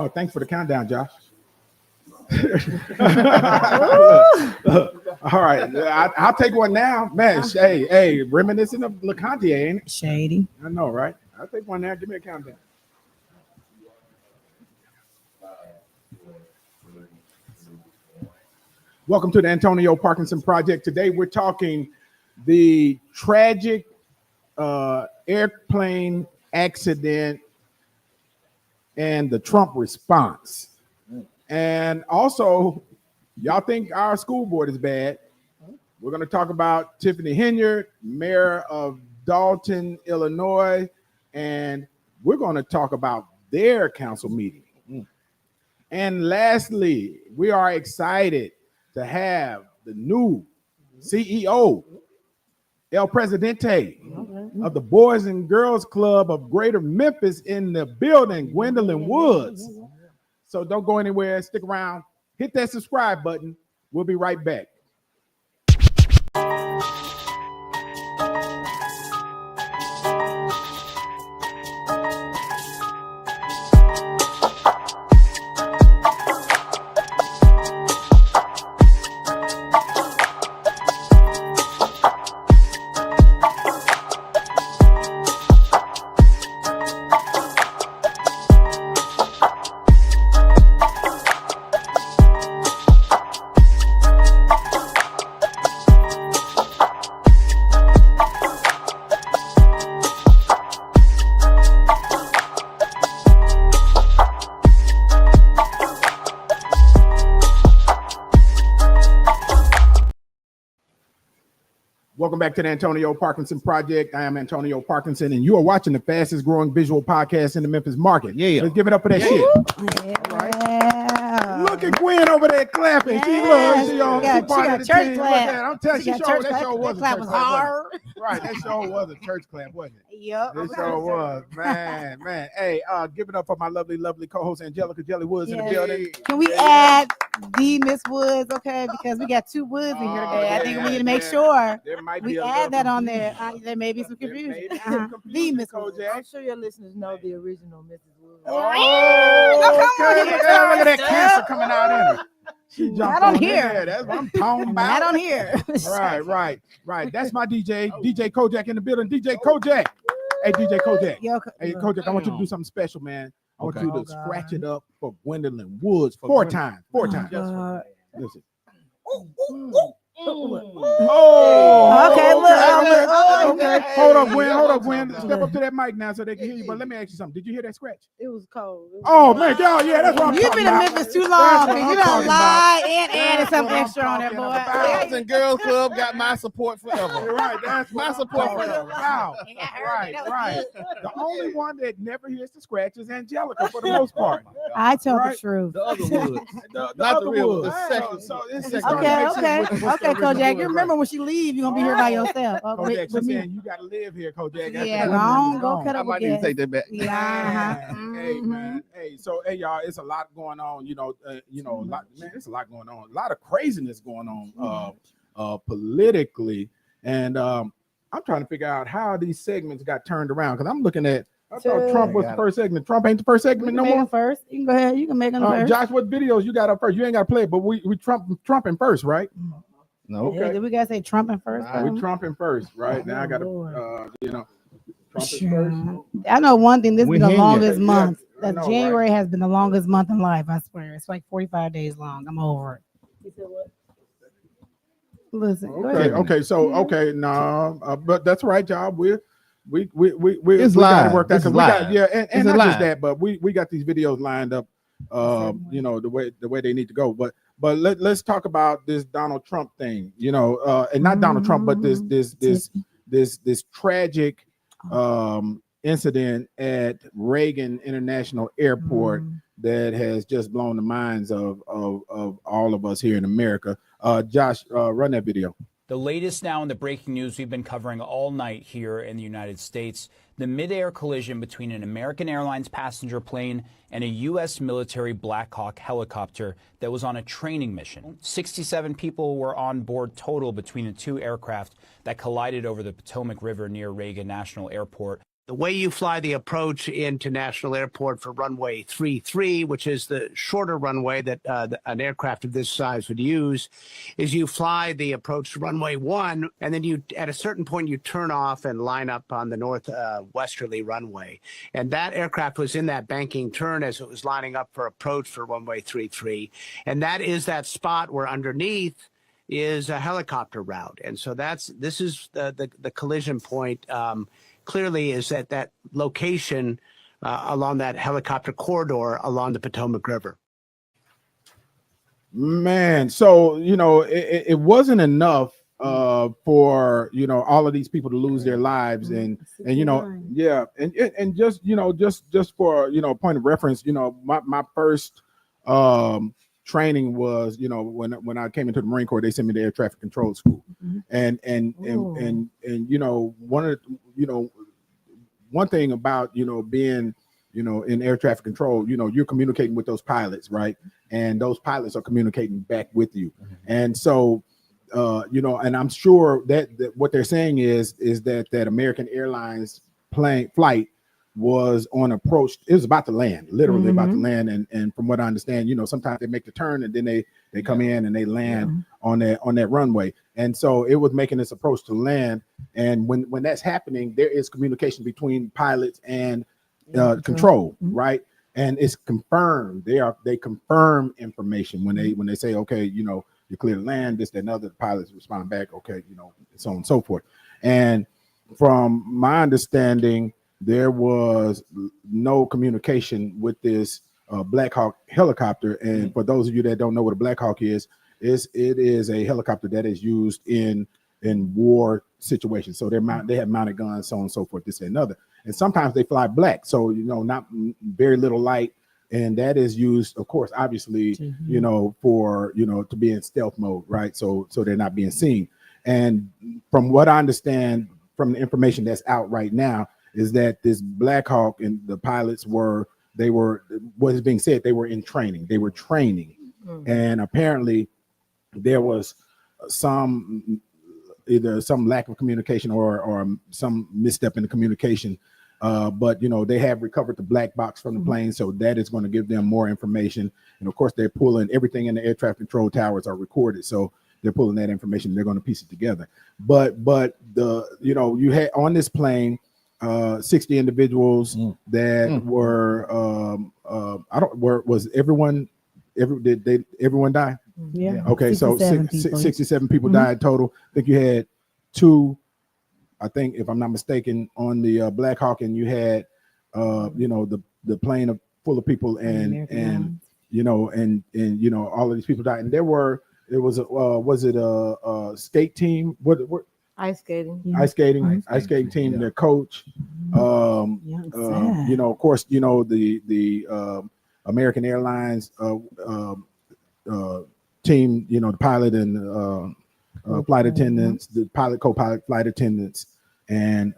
Oh, thanks for the countdown, Josh. All right, I'll take one now, man. Hey, reminiscent of LeConte, ain't it? Shady. I know, right? I'll take one now. Give me a countdown. Welcome to the Antonio Parkinson Project. Today we're talking the tragic airplane accident and the Trump response. And also, y'all think our school board is bad. We're going to talk about Tiffany Henyard, mayor of Dalton, Illinois, and we're going to talk about their council meeting. And lastly, we are excited to have the new CEO, El Presidente of the Boys and Girls Club of Greater Memphis in the building, Gwendolyn Woods. So don't go anywhere. Stick around. Hit that subscribe button. We'll be right back. Welcome back to the Antonio Parkinson Project. I am Antonio Parkinson, and you are watching the fastest growing visual podcast in the Memphis market. Yeah. Let's give it up for that shit. Yeah. All right. Look at Gwen over there clapping. Yes. She loves she got part of the church team. clap. Look at I'm telling you, that show was a clap church was clap. hard. Right, that show was a church clap, wasn't it? Yep. This show was, man. Hey, give it up for my lovely co-host Angelica Jelly Woods in the building. Can we add the Miss Woods, okay? Because we got two Woods in here today. I think we need to make sure we add that on there. There may be some confusion. The Miss Woods. I'm sure your listeners know the original Mrs. Woods. Oh, okay. Look at that cancer coming out in her. Not on here. That's what I'm talking about. Not on here. Right. That's my DJ Kojak in the building. DJ Kojak. Hey, DJ Kojak. Hey, Kojak, I want you to do something special, man. I want you to scratch it up for Gwendolyn Woods four times. Listen. Okay, look. Okay. Hold up, Gwen. Step up to that mic now so they can hear you. But let me ask you something. Did you hear that scratch? It was cold. Oh, man. Yeah, that's what I'm You've talking been in about. Memphis too long. You don't lie and added something extra on there, boy. Boys and Girls Club got my support forever. You're right. That's My support forever. Wow. Right. The only one that never hears the scratch is Angelica for the most part. I tell the truth. The other Woods. The Not other the real Woods. Woods. Okay, Kojak. You remember when she leave, you're gonna be here by yourself. Kojak, she's saying you gotta live here, Kojak. Yeah, go cut I up might need to take that back. Yeah. Hey, man. Hey, so y'all, it's a lot going on. It's a lot going on. A lot of craziness going on politically, and I'm trying to figure out how these segments got turned around because I'm looking at. I thought Trump was the first segment. Trump ain't the first segment no more. First, you can go ahead. You can make them first. Josh, what videos you got up first? You ain't got to play it, but we Trumping first, right? No. Okay. Yeah, did we gotta say Trumping first? We Trumping first, right? Now I got to, Trumping first. I know one thing. This has been the longest month. I know, January has been the longest month in life. I swear, it's like 45 days long. I'm over it. You said what? Listen. But that's right, job. We got to work that because we got and not just that, but we got these videos lined up. The way they need to go. But let's talk about this Donald Trump thing. And not Donald Trump, but this tragic incident at Reagan International Airport that has just blown the minds of all of us here in America. Josh, run that video. The latest now in the breaking news we've been covering all night here in the United States, the mid-air collision between an American Airlines passenger plane and a U.S. military Black Hawk helicopter that was on a training mission. 67 people were on board total between the two aircraft that collided over the Potomac River near Reagan National Airport. The way you fly the approach into National Airport for runway 33, which is the shorter runway that an aircraft of this size would use, is you fly the approach to runway 1, and then you, at a certain point, you turn off and line up on the northwesterly runway. And that aircraft was in that banking turn as it was lining up for approach for runway 33. And that is that spot where underneath is a helicopter route. And so this is the collision point. Clearly is at that location along that helicopter corridor along the Potomac River. Man, so, it wasn't enough for, all of these people to lose their lives and yeah. And just for, point of reference, my first training was, when I came into the Marine Corps, they sent me to air traffic control school. And one thing about, being, in air traffic control, you're communicating with those pilots, right? And those pilots are communicating back with you. And so, and I'm sure that what they're saying is that American Airlines flight was on approach. It was about to land, literally about to land. And from what I understand, sometimes they make the turn and then they come in and they land on that runway. And so it was making this approach to land. And when that's happening, there is communication between pilots and control, right? And it's confirmed. They confirm information when they say, okay, you're clear to land, this, that, and other. The pilots respond back, okay, so on and so forth. And from my understanding, there was no communication with this Black Hawk helicopter. And for those of you that don't know what a Black Hawk is, it is a helicopter that is used in war situations. So they have mounted guns, so on and so forth, this and another. And sometimes they fly black, so not very little light, and that is used, of course, obviously, for to be in stealth mode, right? So they're not being seen. And from what I understand from the information that's out right now, is that this Black Hawk and the pilots what is being said, they were in training. They were training, and apparently there was either some lack of communication or some misstep in the communication. But they have recovered the black box from the plane, so that is going to give them more information. And of course, they're pulling everything in the air traffic control towers are recorded, so they're pulling that information. They're going to piece it together. But you had on this plane 60 individuals that were was everyone did everyone die? Yeah. Okay, so 67 people died total. I think you had 2, I think, if I'm not mistaken, on the Black Hawk, and you had the plane full of people, and all of these people died. And was it a skate team? What ice skating team, their coach, of course, the American Airlines team, the pilot and flight attendants, the pilot, co-pilot, flight attendants, and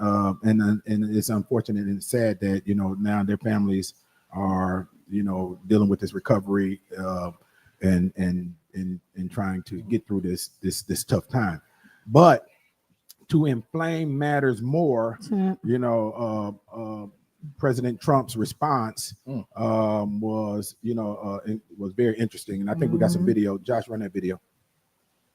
it's unfortunate and sad that now their families are dealing with this recovery and trying to get through this tough time. But to inflame matters more, President Trump's response was very interesting, and I think we got some video. Josh, run that video.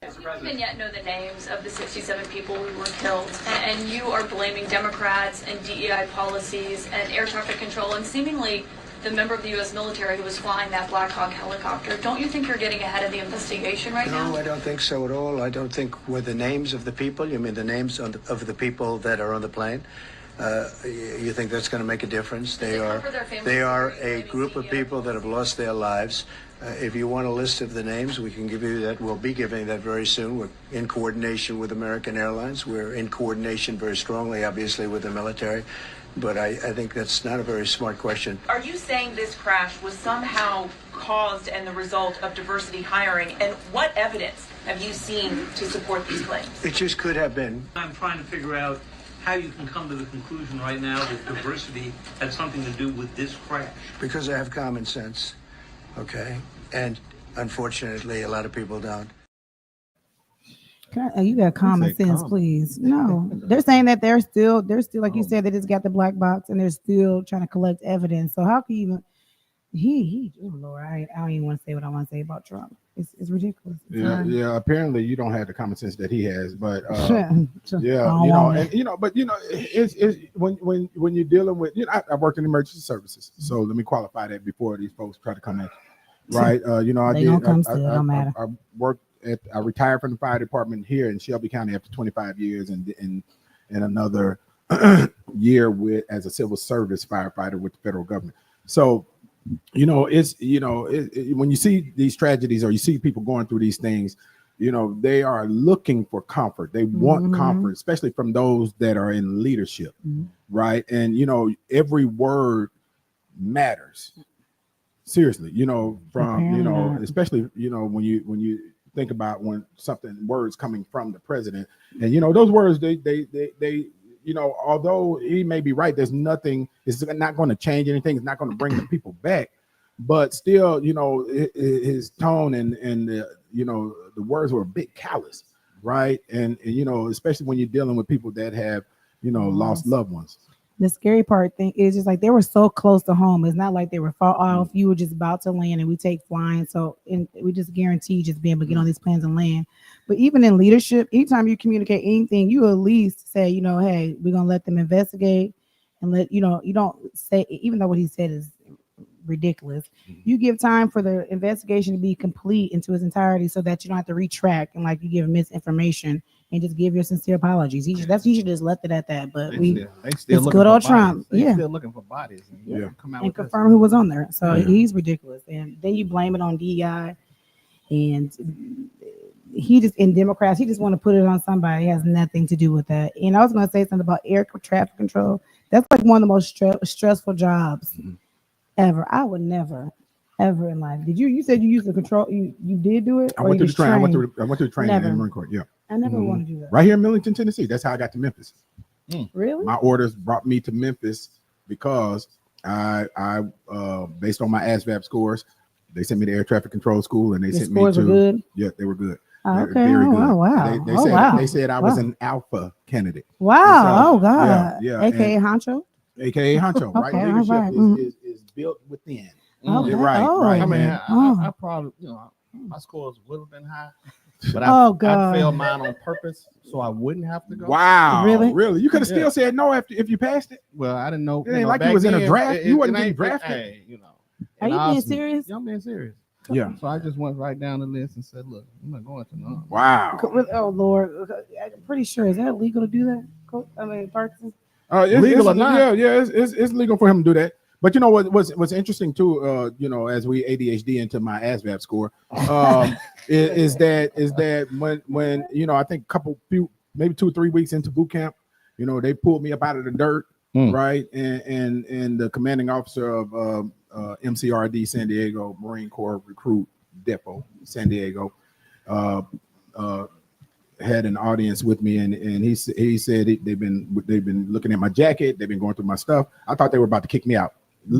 We don't even yet know the names of the 67 people who were killed, and you are blaming Democrats and DEI policies and air traffic control and seemingly the member of the U.S. military who was flying that Black Hawk helicopter. Don't you think you're getting ahead of the investigation right now? No, I don't think so at all. I don't think with the names of the people, you mean the names of the people that are on the plane? You think that's going to make a difference? They are a group of people that have lost their lives. If you want a list of the names, we can give you that. We'll be giving that very soon. We're in coordination with American Airlines. We're in coordination very strongly, obviously, with the military. But I think that's not a very smart question. Are you saying this crash was somehow caused and the result of diversity hiring? And what evidence have you seen to support these claims? It just could have been. I'm trying to figure out how you can come to the conclusion right now that diversity had something to do with this crash. Because I have common sense, okay? And unfortunately, a lot of people don't. You got common sense, please. No, they're saying that they're still like you said, they just got the black box and they're still trying to collect evidence. So how can you even oh Lord, I don't even want to say what I want to say about Trump. It's ridiculous. Yeah. Apparently, you don't have the common sense that he has, but it's when you're dealing with, I worked in emergency services, so let me qualify that before these folks try to come in, right? I worked I retired from the fire department here in Shelby County after 25 years, and another year as a civil service firefighter with the federal government. So. When you see these tragedies or you see people going through these things, they are looking for comfort. They want comfort, especially from those that are in leadership, right? And every word matters. Seriously, especially when you think about words coming from the president, and those words they although he may be right, there's nothing, it's not going to change anything. It's not going to bring the people back, but still, his tone and the words were a bit callous, right? And especially when you're dealing with people that have, lost loved ones. The scary part thing is just like they were so close to home. It's not like they were far off. You were just about to land, and we take flying. So we just guarantee just being able to get on these planes and land. But even in leadership, anytime you communicate anything, you at least say, hey, we're gonna let them investigate, and you don't say, even though what he said is ridiculous, you give time for the investigation to be complete into its entirety, so that you don't have to retract and like you give misinformation. And just give your sincere apologies. He should just left it at that. But it's good old Trump. Still looking for bodies. Come out and confirm who was on there. So he's ridiculous. And then you blame it on DEI, and he just in Democrats. He just want to put it on somebody. It has nothing to do with that. And I was going to say something about air traffic control. That's like one of the most stressful jobs ever. I would never. Ever in life. Did you said you used the control? You did do it? I went through the training. I went through the training in the Marine Corps. Yeah. I never want to do that. Right here in Millington, Tennessee. That's how I got to Memphis. Really? My orders brought me to Memphis because I based on my ASVAB scores, they sent me to air traffic control school, and they sent me to. Were good? Yeah, they were good. Okay. Very good. Oh wow. They said I was an alpha candidate. Wow. So, God. Yeah. AKA Honcho. AKA Honcho. Right. Leadership is built within. Okay. Right. I mean, I probably, my scores would have been high, but I failed mine on purpose so I wouldn't have to go. Wow. Really? You could have still said no if you passed it. Well, I didn't know. It ain't like you was in a draft. You wasn't getting drafted. Hey, Are you being serious? I'm being serious. Yeah. So I just went right down the list and said, look, I'm not going to none. Wow. Oh Lord. I'm pretty sure. Is that legal to do that? I mean, Parkinson? Legal or not? Yeah. It's legal for him to do that. But what's interesting too, as we ADHD into my ASVAB score, is that when I think maybe 2 or 3 weeks into boot camp, they pulled me up out of the dirt, right? And the commanding officer of MCRD San Diego Marine Corps Recruit Depot San Diego had an audience with me, and he said they've been looking at my jacket, they've been going through my stuff. I thought they were about to kick me out.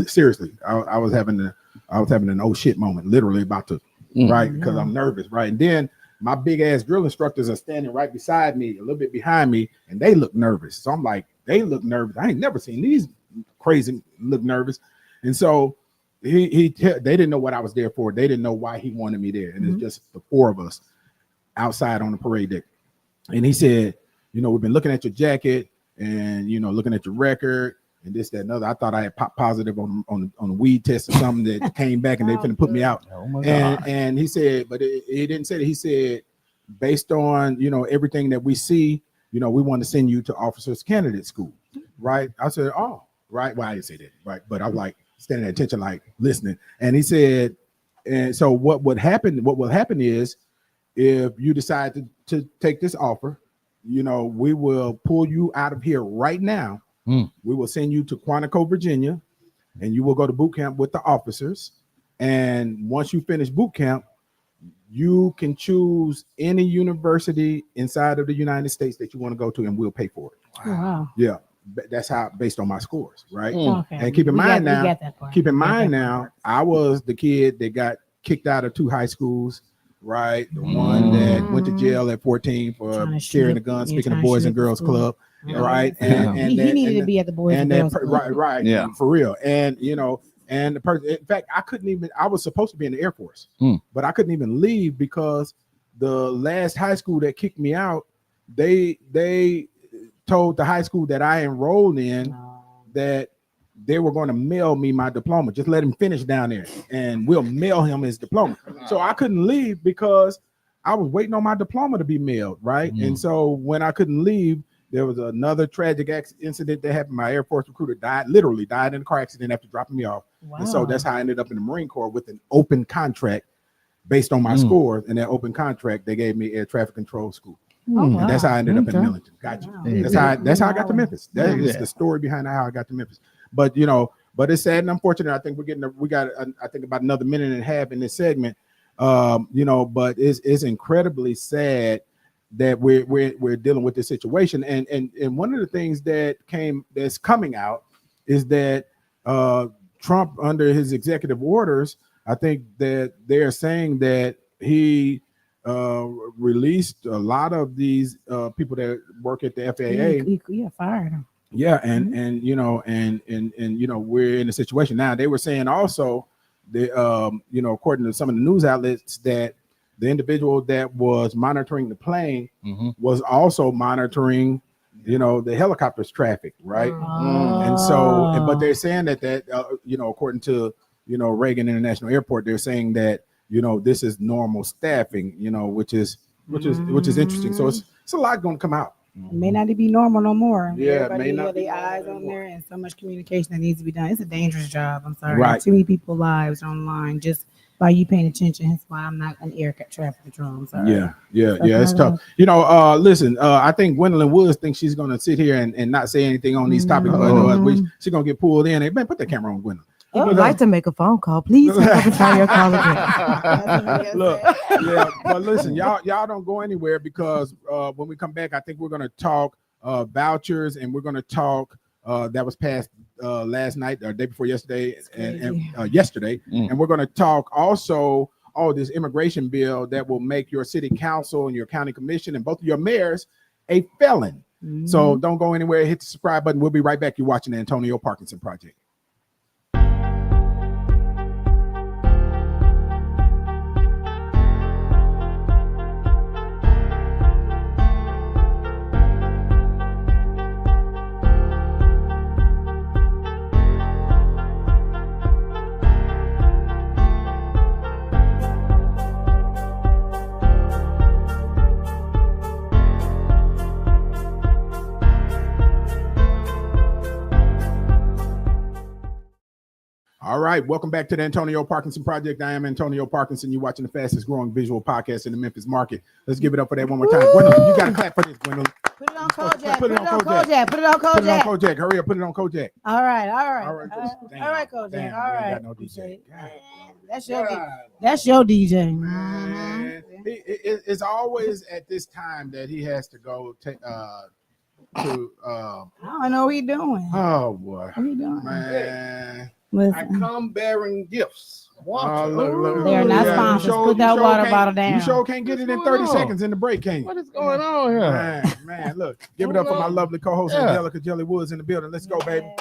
Seriously, I was having an oh shit moment, literally about to, right? Because I'm nervous, right? And then my big ass drill instructors are standing right beside me, a little bit behind me, and they look nervous. So I'm like, they look nervous. I ain't never seen these crazy look nervous. And so they didn't know what I was there for. They didn't know why he wanted me there. And it's just the 4 of us outside on the parade deck. And he said, we've been looking at your jacket and looking at your record. And this, that, and other. I thought I had popped positive on a weed test or something that came back and they finna put me out. Oh my God. And he said, but he didn't say that. He said, based on everything that we see, we want to send you to officers candidate school, right? I said, oh, right. Well, I didn't say that, right? But I was like standing at attention, like listening. And he said, and so what will happen is if you decide to take this offer, we will pull you out of here right now. We will send you to Quantico, Virginia, and you will go to boot camp with the officers. And once you finish boot camp, you can choose any university inside of the United States that you want to go to, and we'll pay for it. Wow. Yeah, that's how based on my scores, right? Okay. And keep in mind now, I was the kid that got kicked out of 2 high schools. right? The one that went to jail at 14 for carrying a gun, speaking of Boys and Girls Club, right? And he needed to be at the Boys and Girls Club. Right, yeah, for real. And you know, and the person, in fact, I was supposed to be in the Air Force, but I couldn't even leave because the last high school that kicked me out, they told the high school that I enrolled in that they were going to mail me my diploma. Just let him finish down there and we'll mail him his diploma. So I couldn't leave because I was waiting on my diploma to be mailed, right? And so when I couldn't leave, there was another tragic incident that happened. My Air Force recruiter literally died in a car accident after dropping me off. Wow. And so that's how I ended up in the Marine Corps with an open contract based on my scores. And that open contract, they gave me air traffic control school. And that's how I ended up in Millington. Gotcha. Wow. That's how I got to Memphis. That is the story behind how I got to Memphis. But you know, but it's sad and unfortunate. I think we got I think about another minute and a half in this segment. You know, but it's incredibly sad that we're dealing with this situation. And one of the things that's coming out is that Trump, under his executive orders, I think that they're saying that he released a lot of these people that work at the FAA. Yeah, fired him. Yeah, and you know, and you know, we're in a situation now. They were saying also that you know, according to some of the news outlets, that the individual that was monitoring the plane was also monitoring, you know, the helicopter's traffic, right? And so, but they're saying that you know, according to, you know, Reagan International Airport, they're saying that, you know, this is normal staffing, you know, which is interesting. So it's a lot going to come out. It may not be normal no more. Yeah, everybody may not have their eyes on there, and so much communication that needs to be done. It's a dangerous job. I'm sorry. Right. Too many people's lives online just by you paying attention. That's why I'm not an air traffic control. I'm sorry. Yeah, it's tough. You know, listen, I think Gwendolyn Woods thinks she's going to sit here and not say anything on these topics, but she's going to get pulled in. Hey, man, put that camera on Gwendolyn. If you'd like to make a phone call, please hang up and try your call again. Look, yeah, but listen, y'all don't go anywhere, because when we come back, I think we're going to talk vouchers, and we're going to talk that was passed last night or day before yesterday, and yesterday, and we're going to talk also this immigration bill that will make your city council and your county commission and both of your mayors a felon. So don't go anywhere. Hit the subscribe button. We'll be right back. You're watching the Antonio Parkinson Project. All right, welcome back to the Antonio Parkinson Project. I am Antonio Parkinson. You're watching the fastest growing visual podcast in the Memphis market. Let's give it up for that one more time. Gwendolyn, you got to clap for this, Gwendolyn. Put it on Kojak. Put it on Kojak. Put it on Kojak. Put it on Kojak. Hurry up, put it on Kojak. All right, Kojak. Damn, all right. Got no DJ. That's your DJ. Man, it's always at this time that he has to go I don't know what he doing. Oh boy, what he doing, man? Listen. I come bearing gifts. Look. They're not sponsors. Put that water bottle down. You sure can't get it in 30 seconds in the break, can you? What is going on here? Man, look. Give it up for my lovely co-host, Angelica Jelly Woods, in the building. Let's go, baby.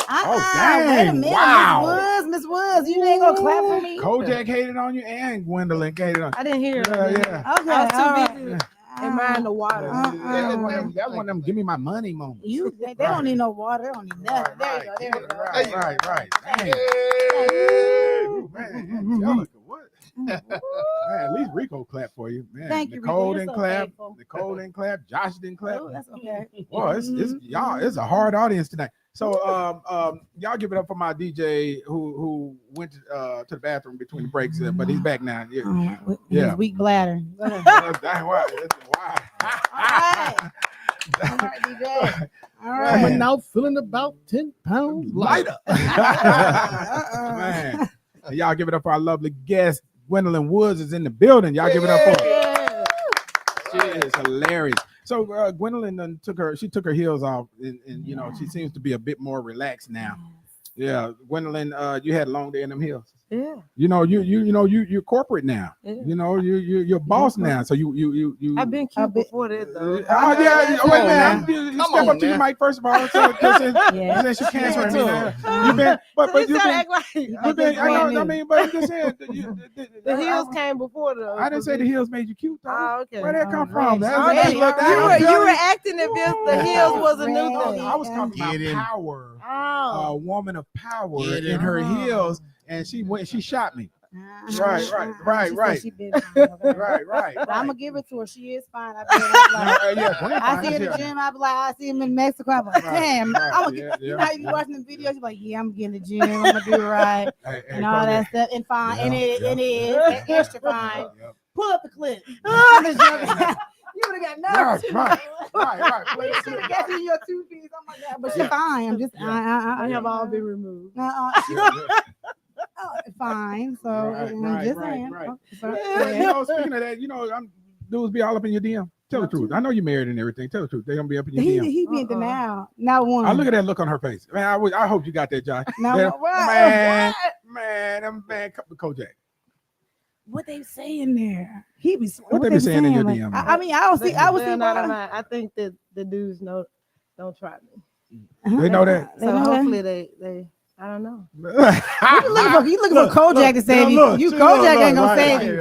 Dang. Wait a minute. Wow. Miss Woods, you ain't gonna clap for me. Kojak hated on you and Gwendolyn hated on you. I didn't hear it. Yeah. Okay, I was all too busy admiring the water. That one of them give me my money moment. They don't need no water. They don't need nothing. There you go. Right. Man, Angelica, what? Man, at least Rico clapped for you. Man, Thank you, Nicole Rico. didn't clap. Nicole didn't clap. Josh didn't clap. Oh, that's okay. Boy, it's y'all. It's a hard audience tonight. So, y'all give it up for my DJ who went to the bathroom between the breaks, but he's back now. His weak bladder. Dang, wow. All right, DJ. All right. I'm now feeling about 10 pounds lighter. Man, y'all give it up for our lovely guest. Gwendolyn Woods is in the building. Y'all give it up for her. She is hilarious. So Gwendolyn took her heels off, and you know, she seems to be a bit more relaxed now. Yeah, Gwendolyn, you had a long day in them heels. Yeah. You're corporate now. Yeah. You're boss now. So you. I've been cute before that though. Oh yeah. Wait a minute. You Come step on, up to your man. mic first of all. So since you're canceling me now, you've been, but You you've gotta been. act like You've been, I mean, but I'm just saying. the heels came before the. I didn't say the heels made you cute, though. Oh, okay. Where that come Oh, from? right. You were acting as if the heels was a new thing. I was talking about Get him. power. Oh. A woman of power Get in him. her heels, and she shot me. Right. She been fine, okay. Right. But I'm gonna give it to her. She is fine. I Yeah, see her in the gym. I be like, I see him in Mexico. I'm like, damn. I'm gonna get, you know how you be watching the videos. You're like, yeah, I'm getting the gym. I'm gonna do it right, and all that stuff, and fine, and it is extra fine. Pull up the clip. I'm just joking. You would have got nervous. Right. You should have got in your 2 feet. Oh my god, but she's fine. I'm just, I have all been removed. Fine. So I'm just saying. Right. So, Speaking of that, dudes be all up in your DM. Tell the truth. I know you're married and everything. Tell the truth. They gonna be up in your DM. He be in denial. Not one. I look at that look on her face. Man, I hope you got that, Josh. Now, Man, Kojak. What they saying there? He be what they be saying in your like, DM. I mean, I was see. I think that the dudes know don't try me. They know that. So hopefully they I don't know. You looking for Kojak to save you. Kojak ain't gonna save you.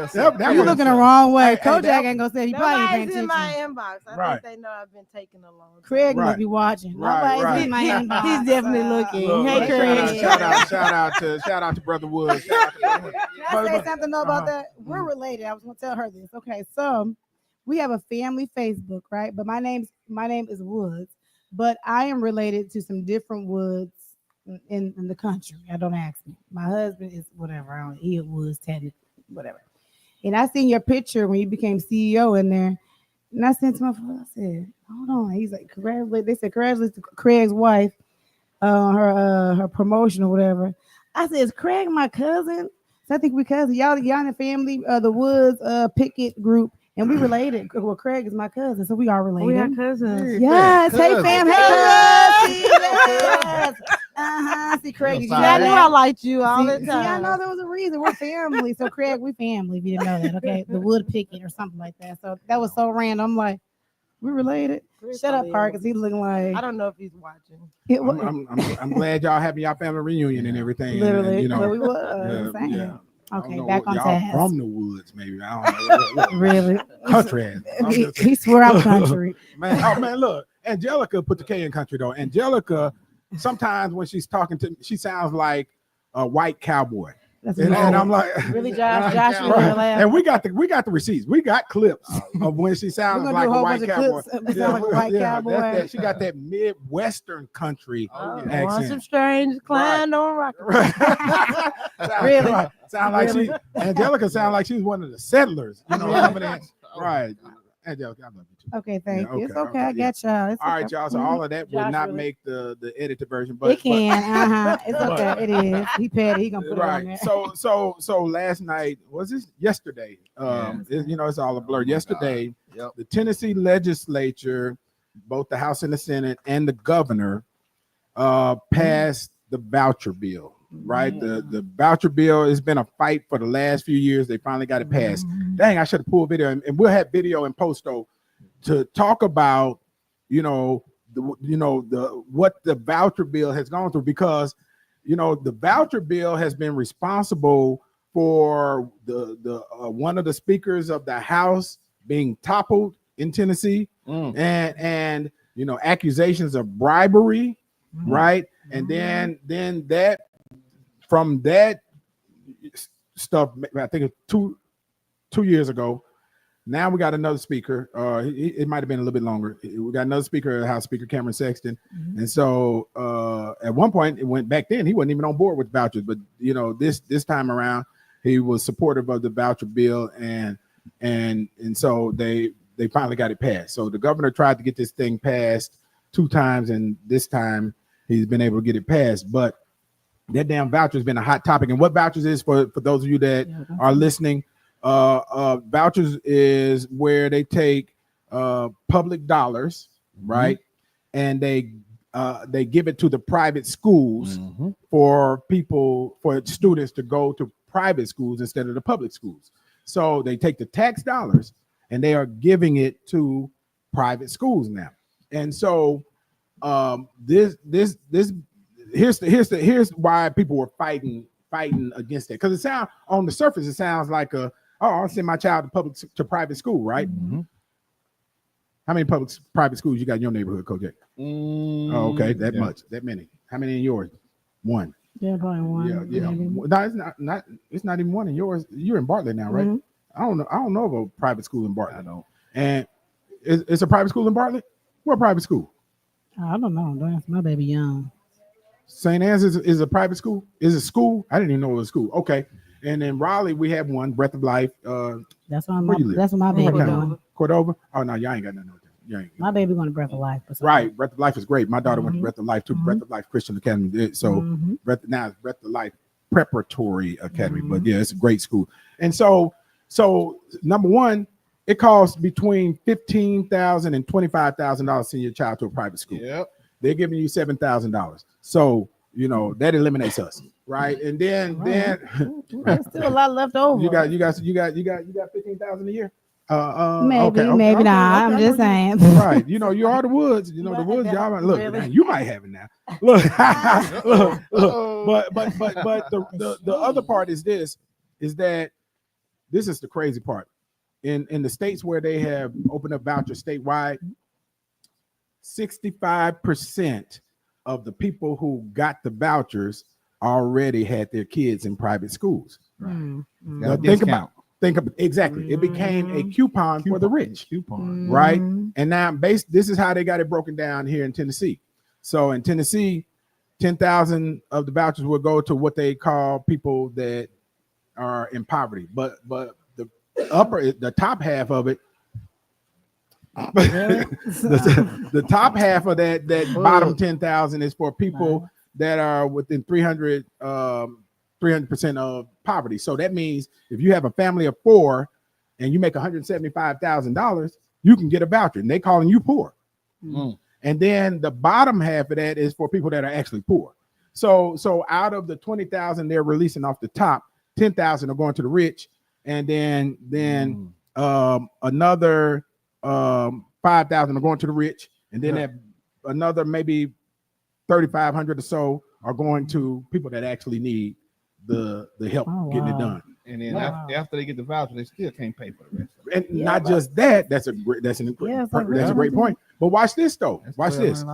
You looking the wrong way. Kojak ain't gonna save you. Probably ain't paying Nobody's in attention. my inbox. I think they know I've been taking a long time. Craig must be watching. Nobody's in my inbox. He's definitely looking. Hey, Craig. Shout out to Brother Woods. Can I say something about that? We're related. I was gonna tell her this. Okay, so we have a family Facebook, right? But my name is Woods, but I am related to some different Woods in the country. I don't ask me. My husband is whatever. I don't. He was technically whatever. And I seen your picture when you became CEO in there, and I sent to my father. I said, "Hold on." He's like, "Congratulations." They said, "Congratulations to Craig's wife, her promotion or whatever." I said, "Is Craig my cousin?" So I think we cousins. Y'all in the family, the Woods Pickett group. And we related. Well, Craig is my cousin, so we are related. We are cousins. Yes. Hey, fam. Hey, yes. See, Craig. I knew I liked you all the time. See, I know there was a reason. We're family. So, Craig, we family. If you didn't know that, okay? The Wood Pickett or something like that. So that was so random. I'm like, we related. Shut up, Parkinson. He's looking like. I don't know if he's watching. I'm glad y'all having y'all family reunion and everything. Literally, and, we were. Okay, back on y'all task. from the woods, maybe. I don't know. Really? Country. He swear I'm country. Man, look. Angelica put the K in country, though. Angelica, sometimes when she's talking to me, she sounds like a white cowboy. And I'm like, really, Josh, right. And we got the receipts. We got clips of when she sounds like a white cowboy. Cowboy. She got that Midwestern country accent. Want some strange climb on rock. Really? Sound like Angelica sound like she's one of the settlers. You know, right. Angelica, I love you too. Okay, thank you. It's okay. I got y'all. All right, y'all. So all of that will not make the edited version, but it can. It's okay. It is. He petty. He gonna put it on there. So last night was this yesterday? It's all a blur. Yesterday, the Tennessee legislature, both the House and the Senate, and the governor passed the voucher bill. Right, the voucher bill has been a fight for the last few years. They finally got it passed. Dang, I should have pulled video, and we'll have video and post though to talk about what the voucher bill has gone through, because the voucher bill has been responsible for the one of the speakers of the House being toppled in Tennessee, and accusations of bribery, right, and then that. From that stuff, I think it's two years ago. Now we got another speaker. It might have been a little bit longer. We got another speaker, House Speaker Cameron Sexton. And so at one point, it went back then. He wasn't even on board with vouchers, but this time around, he was supportive of the voucher bill, and so they finally got it passed. So the governor tried to get this thing passed 2 times, and this time he's been able to get it passed, but. That damn voucher has been a hot topic. And what vouchers is, for those of you that are listening, vouchers is where they take public dollars, right? And they they give it to the private schools for students to go to private schools instead of the public schools. So they take the tax dollars and they are giving it to private schools now. And so here's why people were fighting against it, because it sounds on the surface it sounds like I'll send my child to private school, right? How many private schools you got in your neighborhood, Kojak? Oh, okay, that many. How many in yours? One. Yeah, probably one. Yeah. No, it's not even one in yours. You're in Bartlett now, right? I don't know of a private school in Bartlett. I don't. And it's a private school in Bartlett? What private school? I don't know. Don't ask my baby young. St. Anne's is a private school? Is it school? I didn't even know it was school. Okay. And in Raleigh, we have one, Breath of Life. That's what my baby doing. Cordova? Oh, no, y'all ain't got nothing. My baby going to Breath of Life. Right. Breath of Life is great. My daughter went to Breath of Life too. Breath of Life Christian Academy. So now it's Breath of Life Preparatory Academy. But yeah, it's a great school. And so number one, it costs between $15,000 and $25,000 to send your child to a private school. Yep. They're giving you $7,000. So that eliminates us, right? And then there's still a lot left over. You got $15,000 a year. Maybe not. I'm just saying. Right. You are the woods. The woods. Y'all look. Really? Man, you might have it now. Look. Look. But the other part is that this is the crazy part. In the states where they have opened up vouchers statewide, 65% of the people who got the vouchers already had their kids in private schools. Right. Think of exactly. It became a coupon for the rich. Right? And now this is how they got it broken down here in Tennessee. So in Tennessee, 10,000 of the vouchers will go to what they call people that are in poverty. But the top half of it, the top half of that bottom 10,000 is for people that are within 300% of poverty. So that means if you have a family of 4 and you make $175,000, you can get a voucher, and they calling you poor. And then the bottom half of that is for people that are actually poor. So out of the 20,000 they're releasing off the top, 10,000 are going to the rich, and then another 5,000 are going to the rich, and then another maybe 3,500 or so are going to people that actually need the help getting it done. And then after they get the voucher, they still can't pay for the rest of it. And not just that, that's a great point. But watch this though. Watch this.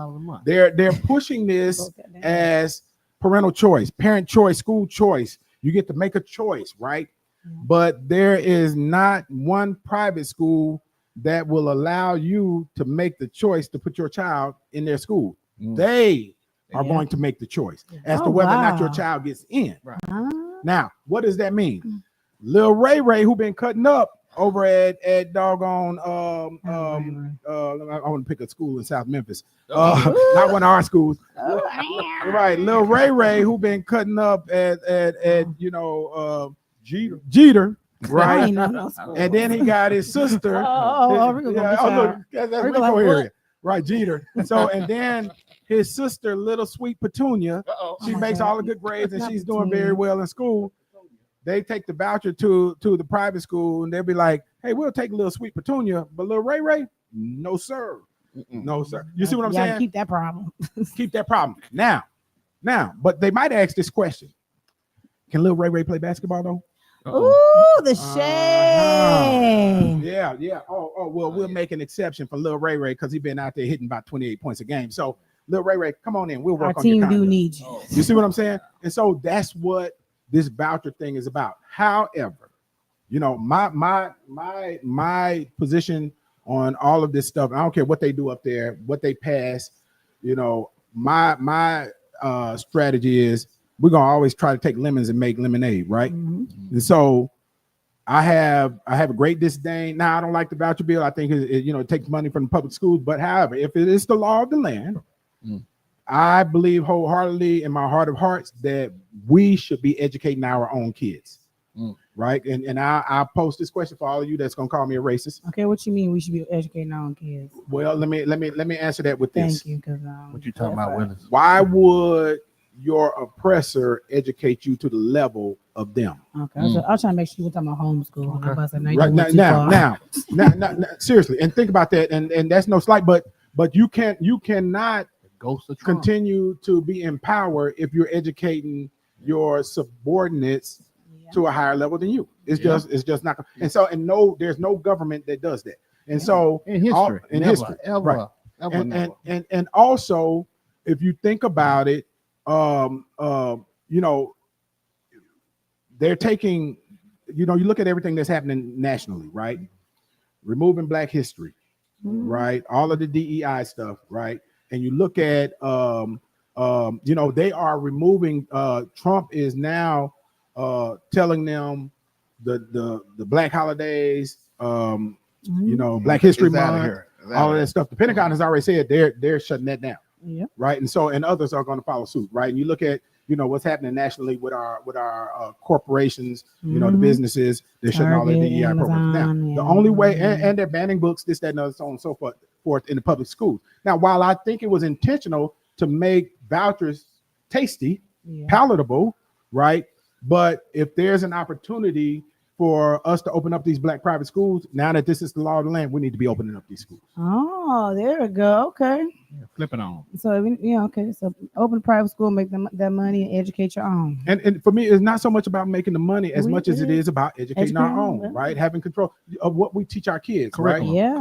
They're pushing this as parental choice, parent choice, school choice. You get to make a choice, right? But there is not one private school that will allow you to make the choice to put your child in their school. They are going to make the choice as to whether or not your child gets in. Right. Now, what does that mean? Lil Ray, who been cutting up over at doggone I want to pick a school in South Memphis. Not one of our schools. Right, Lil Ray, who been cutting up at Jeter. Right. And then he got his sister. That's Rico area. Right, Jeter. So and then his sister, little sweet Petunia, she makes all the good grades and she's doing very well in school. They take the voucher to the private school and they'll be like, hey, we'll take little sweet Petunia, but little Ray, no sir. No sir. You see what I'm saying? Keep that problem. Keep that problem. Now, but they might ask this question. Can little Ray play basketball though? Ooh, the shade. Yeah. Oh, well, we'll make an exception for Lil Ray because he's been out there hitting about 28 points a game. So, Lil Ray, come on in. We'll work on your conduct. Our team do need you. You see what I'm saying? And so that's what this voucher thing is about. However, my position on all of this stuff, I don't care what they do up there, what they pass, my strategy is we're gonna always try to take lemons and make lemonade, right? And so I have a great disdain. Now I don't like the voucher bill. I think it takes money from the public schools. But however, if it is the law of the land, I believe wholeheartedly in my heart of hearts that we should be educating our own kids. right? And I'll post this question for all of you that's gonna call me a racist. Okay, what you mean we should be educating our own kids? Well, let me answer that with this. Thank you, because what you talking about, Willis? Why would your oppressor educate you to the level of them? Okay, I'll try to make sure you're talking about homeschool. Okay. Right now, seriously, and think about that. And that's no slight, but you cannot continue to be in power if you're educating your subordinates to a higher level than you. It's just not. And so there's no government that does that. And so in history, right. And also, if you think about it, you know, they're taking, you look at everything that's happening nationally, right? Removing Black history, right? All of the DEI stuff, right? And you look at, they are removing. Trump is now telling them the Black holidays, Black History Month, all of that stuff. The Pentagon has already said they're shutting that down. Yeah. Right. And others are going to follow suit. Right. And you look at, what's happening nationally with our corporations, the businesses, they're shutting all their DEI programs down. The only way, and they're banning books, this, that, and other, so on and so forth in the public schools. Now, while I think it was intentional to make vouchers tasty, palatable, right? But if there's an opportunity for us to open up these Black private schools, now that this is the law of the land, we need to be opening up these schools. Oh, there we go. Okay. Flip it on. So okay. So open a private school, make that money, and educate your own. And for me, it's not so much about making the money as much as it is about educating our own, right? Having control of what we teach our kids, right? Yeah.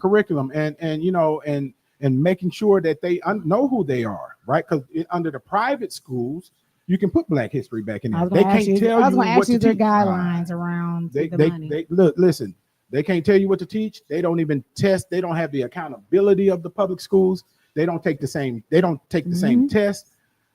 Curriculum, and making sure that they know who they are, right? Because under the private schools, you can put Black history back in there. They can't tell you what to teach. Their guidelines around the money. Listen. They can't tell you what to teach. They don't even test. They don't have the accountability of the public schools. They don't take the same. They don't take the same test.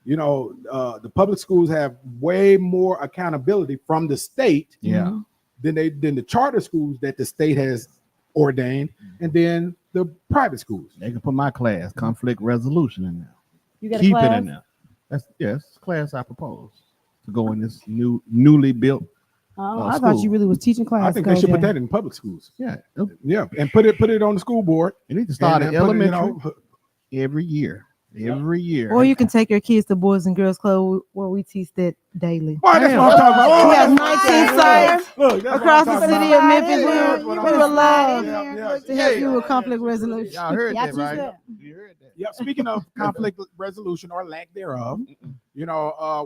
The public schools have way more accountability from the state. Yeah. Than the charter schools that the state has ordained, and then the private schools. They can put my class, conflict resolution, in there. You got Keep it in there. That's class I propose to go in this newly built. I thought you really was teaching class. I think they should put that in public schools. Yeah, and put it on the school board. You need to start at elementary every year. Or you can take your kids to Boys and Girls Club where we teach that daily. Well, that's what I'm talking about. We have 19 sites across the city of Memphis. We would love to help you with conflict resolution. Y'all heard that, right? You heard that. Yep. Speaking of conflict resolution or lack thereof,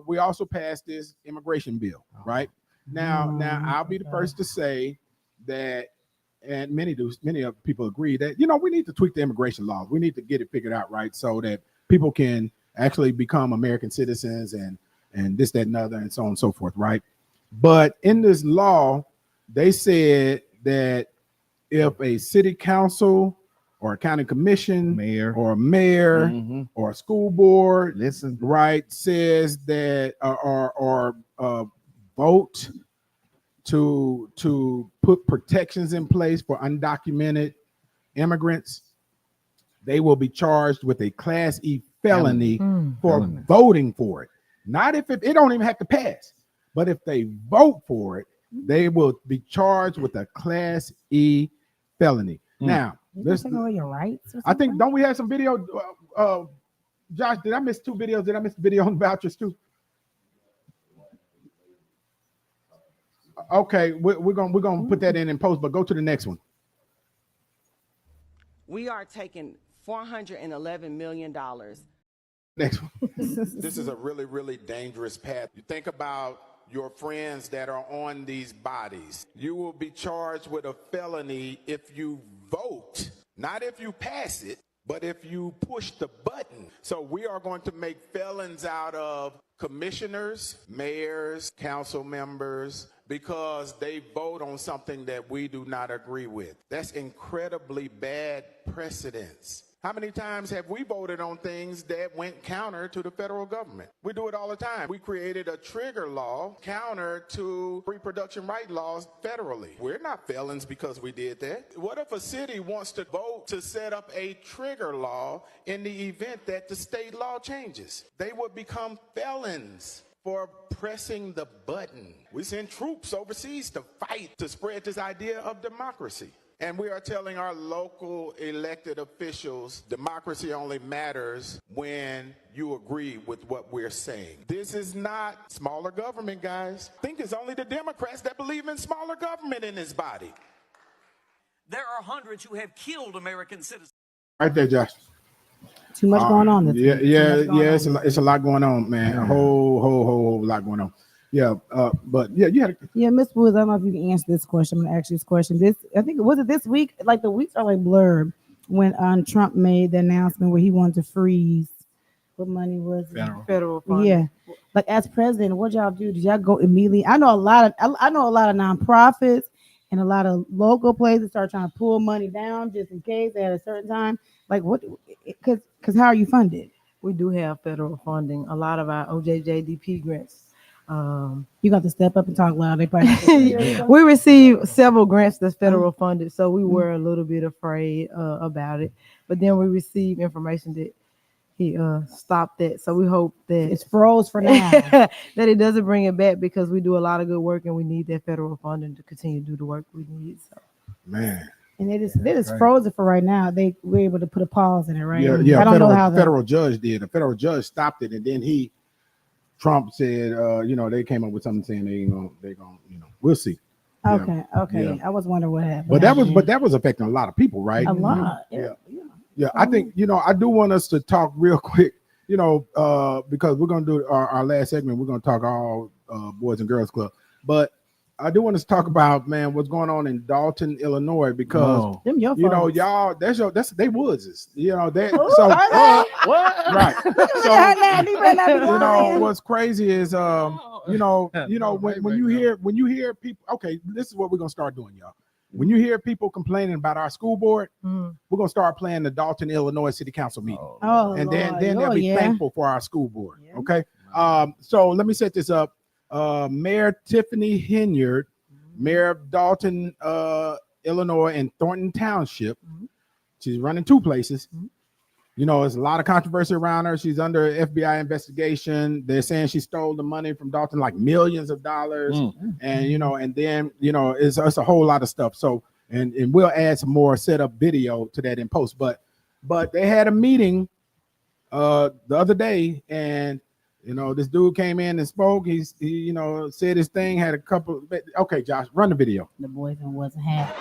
we also passed this immigration bill, right? Now I'll be the first to say that, and many of people agree that we need to tweak the immigration laws. We need to get it figured out, right, so that people can actually become American citizens and this, that, and other, and so on and so forth, right? But in this law, they said that if a city council or a county commission or a mayor or a school board, right, says that or vote to put protections in place for undocumented immigrants, they will be charged with a Class E felony for voting for it. Not if it don't even have to pass, but if they vote for it, they will be charged with a Class E felony. Now, taking away your rights. I think, don't we have some video? Josh, did I miss 2 videos? Did I miss the video on vouchers too? Okay, we're gonna put that in post, but go to the next one. We are taking $411 million. Next one. This is a really, really dangerous path. You think about your friends that are on these bodies. You will be charged with a felony if you vote, not if you pass it, but if you push the button. So we are going to make felons out of commissioners, mayors, council members, because they vote on something that we do not agree with. That's incredibly bad precedence. How many times have we voted on things that went counter to the federal government? We do it all the time. We created a trigger law counter to reproduction right laws federally. We're not felons because we did that. What if a city wants to vote to set up a trigger law in the event that the state law changes? They would become felons for pressing the button. We send troops overseas to fight to spread this idea of democracy. And we are telling our local elected officials democracy only matters when you agree with what we're saying. This is not smaller government, guys. I think it's only the Democrats that believe in smaller government in this body. There are hundreds who have killed American citizens. Right there, Josh. Too much going on. It's a lot going on, man. A whole lot going on. Yeah, but yeah, you had. Miss Woods. I don't know if you can answer this question. I'm gonna ask you this question. I think was it this week? Like the weeks are like blurred when Trump made the announcement where he wanted to freeze. What money was it? Federal funding. Yeah, like as president, what y'all do? Did y'all go immediately? I know a lot of nonprofits and a lot of local places start trying to pull money down just in case at a certain time. Like what? Because how are you funded? We do have federal funding. A lot of our OJJDP grants. You got to step up and talk loud. They probably we received several grants that's federal funded, so we were a little bit afraid about it. But then we received information that he stopped that. So we hope that it's froze for now. that it doesn't bring it back because we do a lot of good work and we need that federal funding to continue to do the work we need. So man. And it is frozen for right now. They were able to put a pause in it, right? Yeah. I don't know how the federal judge did. The federal judge stopped it, and then Trump said, they came up with something saying they're gonna, we'll see. Okay. Yeah. I was wondering what happened. But that was affecting a lot of people, right? A lot. Yeah. I think, I do want us to talk real quick, because we're gonna do our last segment. We're gonna talk all Boys and Girls Club, but I do want us to talk about, man, what's going on in Dalton, Illinois, because y'all, that's they Woodses, what? Right. So what's crazy is when you hear people, okay, this is what we're gonna start doing, y'all. When you hear people complaining about our school board, we're gonna start playing the Dalton, Illinois City Council meeting, and then they'll be thankful for our school board. Yeah. Okay, so let me set this up. Mayor Tiffany Henyard, Mayor of Dalton, Illinois, and Thornton Township. She's running two places. There's a lot of controversy around her. She's under FBI investigation. They're saying she stole the money from Dalton, like millions of dollars. And then it's a whole lot of stuff. So, and we'll add some more setup video to that in post. But they had a meeting the other day, and this dude came in and spoke. He said his thing, had a couple. Okay, Josh, run the video. The boys wasn't happy.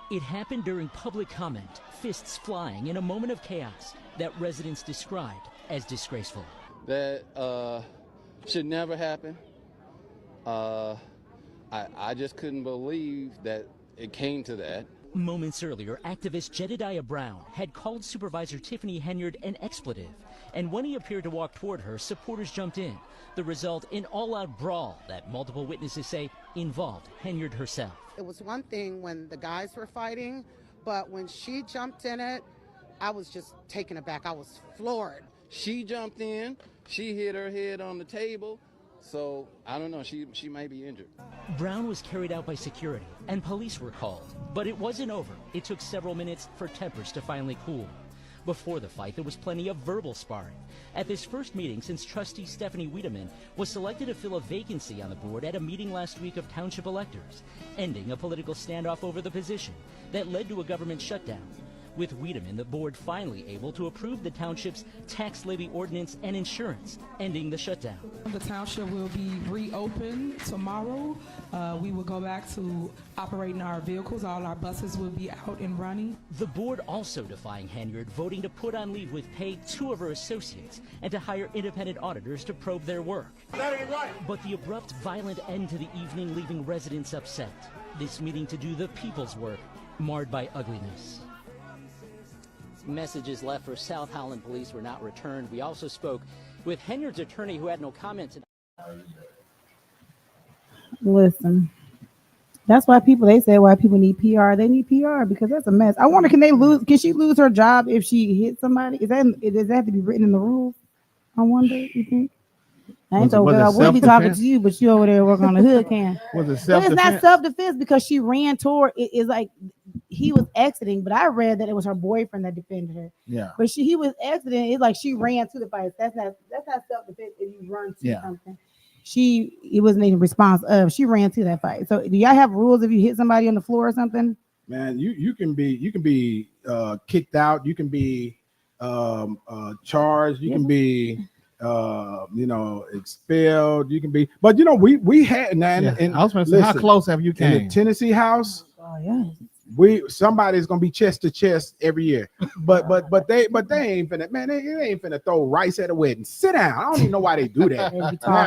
It happened during public comment, fists flying in a moment of chaos that residents described as disgraceful. That should never happen. I just couldn't believe that it came to that. Moments earlier, activist Jedediah Brown had called Supervisor Tiffany Henyard an expletive, and when he appeared to walk toward her, supporters jumped in. The result, an all-out brawl that multiple witnesses say involved Henyard herself. It was one thing when the guys were fighting, but when she jumped in it, I was just taken aback. I was floored. She jumped in, she hit her head on the table, so I don't know, she may be injured. Brown was carried out by security and police were called, but it wasn't over. It took several minutes for tempers to finally cool. Before the fight, there was plenty of verbal sparring. At this first meeting since trustee Stephanie Wiedemann was selected to fill a vacancy on the board at a meeting last week of township electors, ending a political standoff over the position that led to a government shutdown. With Wiedemann, the board finally able to approve the township's tax levy ordinance and insurance, ending the shutdown. The township will be reopened tomorrow. We will go back to operating our vehicles. All our buses will be out and running. The board also defying Henyard, voting to put on leave with pay 2 of her associates and to hire independent auditors to probe their work. That ain't right. But the abrupt, violent end to the evening leaving residents upset. This meeting to do the people's work, marred by ugliness. Messages left for South Holland police were not returned. We also spoke with Henyard's attorney, who had no comment tonight. Listen, that's why people need PR. They need PR because that's a mess. I wonder, can she lose her job if she hit somebody? Does that have to be written in the rules? I wonder, you think? I ain't told girl, we'll be talking to you, but you over there working on the hood cam. Was it self-defense? But it's not self-defense because she ran toward it. Is like he was exiting, but I read that it was her boyfriend that defended her. Yeah. But he was exiting. It's like she ran to the fight. That's not self-defense if you run to something. It wasn't even response of. She ran to that fight. So do y'all have rules if you hit somebody on the floor or something? Man, you can be kicked out. You can be charged. You can be expelled. You can be. But we had and I was going to say, how close have you came? In the Tennessee House? Oh yeah. Somebody's gonna be chest to chest every year, but they ain't finna, man, they ain't finna throw rice at a wedding. Sit down. I don't even know why they do that.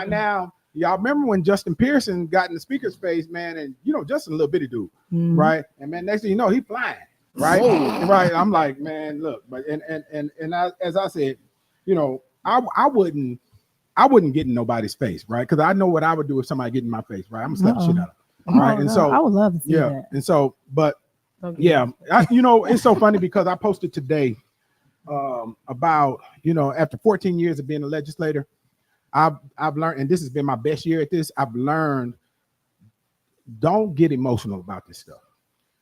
now y'all remember when Justin Pearson got in the speaker's face, man, and Justin a little bitty dude, right? And man, next thing you know, he flying, right? Right. I'm like, man, look, but as I said, I wouldn't get in nobody's face, right? Because I know what I would do if somebody get in my face, right? I'm gonna slap the shit out of them, right? And so I would love to see that. And so, but. Yeah, it's so funny because I posted today about after 14 years of being a legislator, I've learned, and this has been my best year at this. I've learned, don't get emotional about this stuff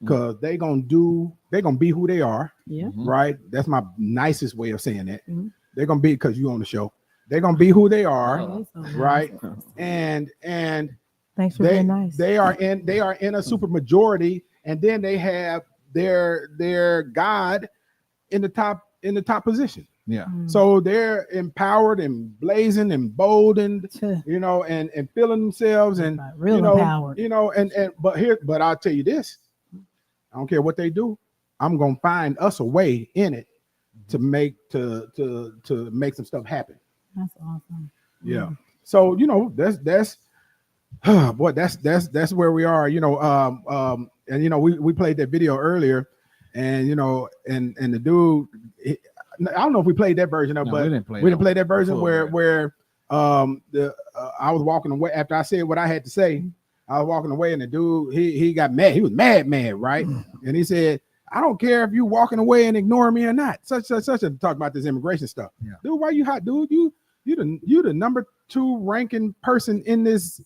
because they're gonna be who they are. Yeah, right. That's my nicest way of saying that. They're gonna be, because you on the show. They're gonna be who they are, right? And thanks for being nice. They are in a super majority. And then they have their God in the top position. Yeah. So they're empowered and blazing and boldened, and feeling themselves and real empowered. But I'll tell you this: I don't care what they do. I'm gonna find us a way in it to make some stuff happen. That's awesome. Yeah. So that's boy, that's where we are. And we played that video earlier, and and the dude, I don't know if we played that version of, but we didn't play that version where I was walking away after I said what I had to say. I was walking away, and the dude he got mad. He was mad, right? And he said, "I don't care if you walking away and ignoring me or not." Such and talk about this immigration stuff. Yeah. Dude, why you hot, dude? You the number 2 ranking person in this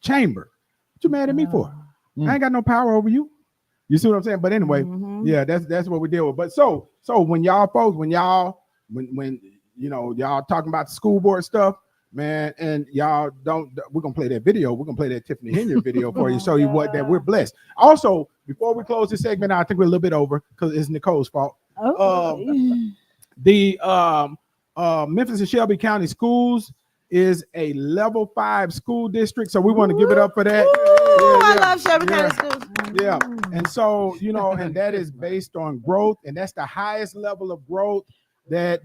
chamber. What you mad at me for? I ain't got no power over you. You see what I'm saying? But anyway, yeah, that's what we deal with. But so when y'all folks, when y'all talking about the school board stuff, man, and y'all we're gonna play that video. We're gonna play that Tiffany Henyard video for you, show you that we're blessed. Also, before we close this segment, I think we're a little bit over because it's Nicole's fault. The Memphis and Shelby County Schools is a level 5 school district, so we want to give it up for that. I love Shelby County Schools. Yeah, and so and that is based on growth, and that's the highest level of growth that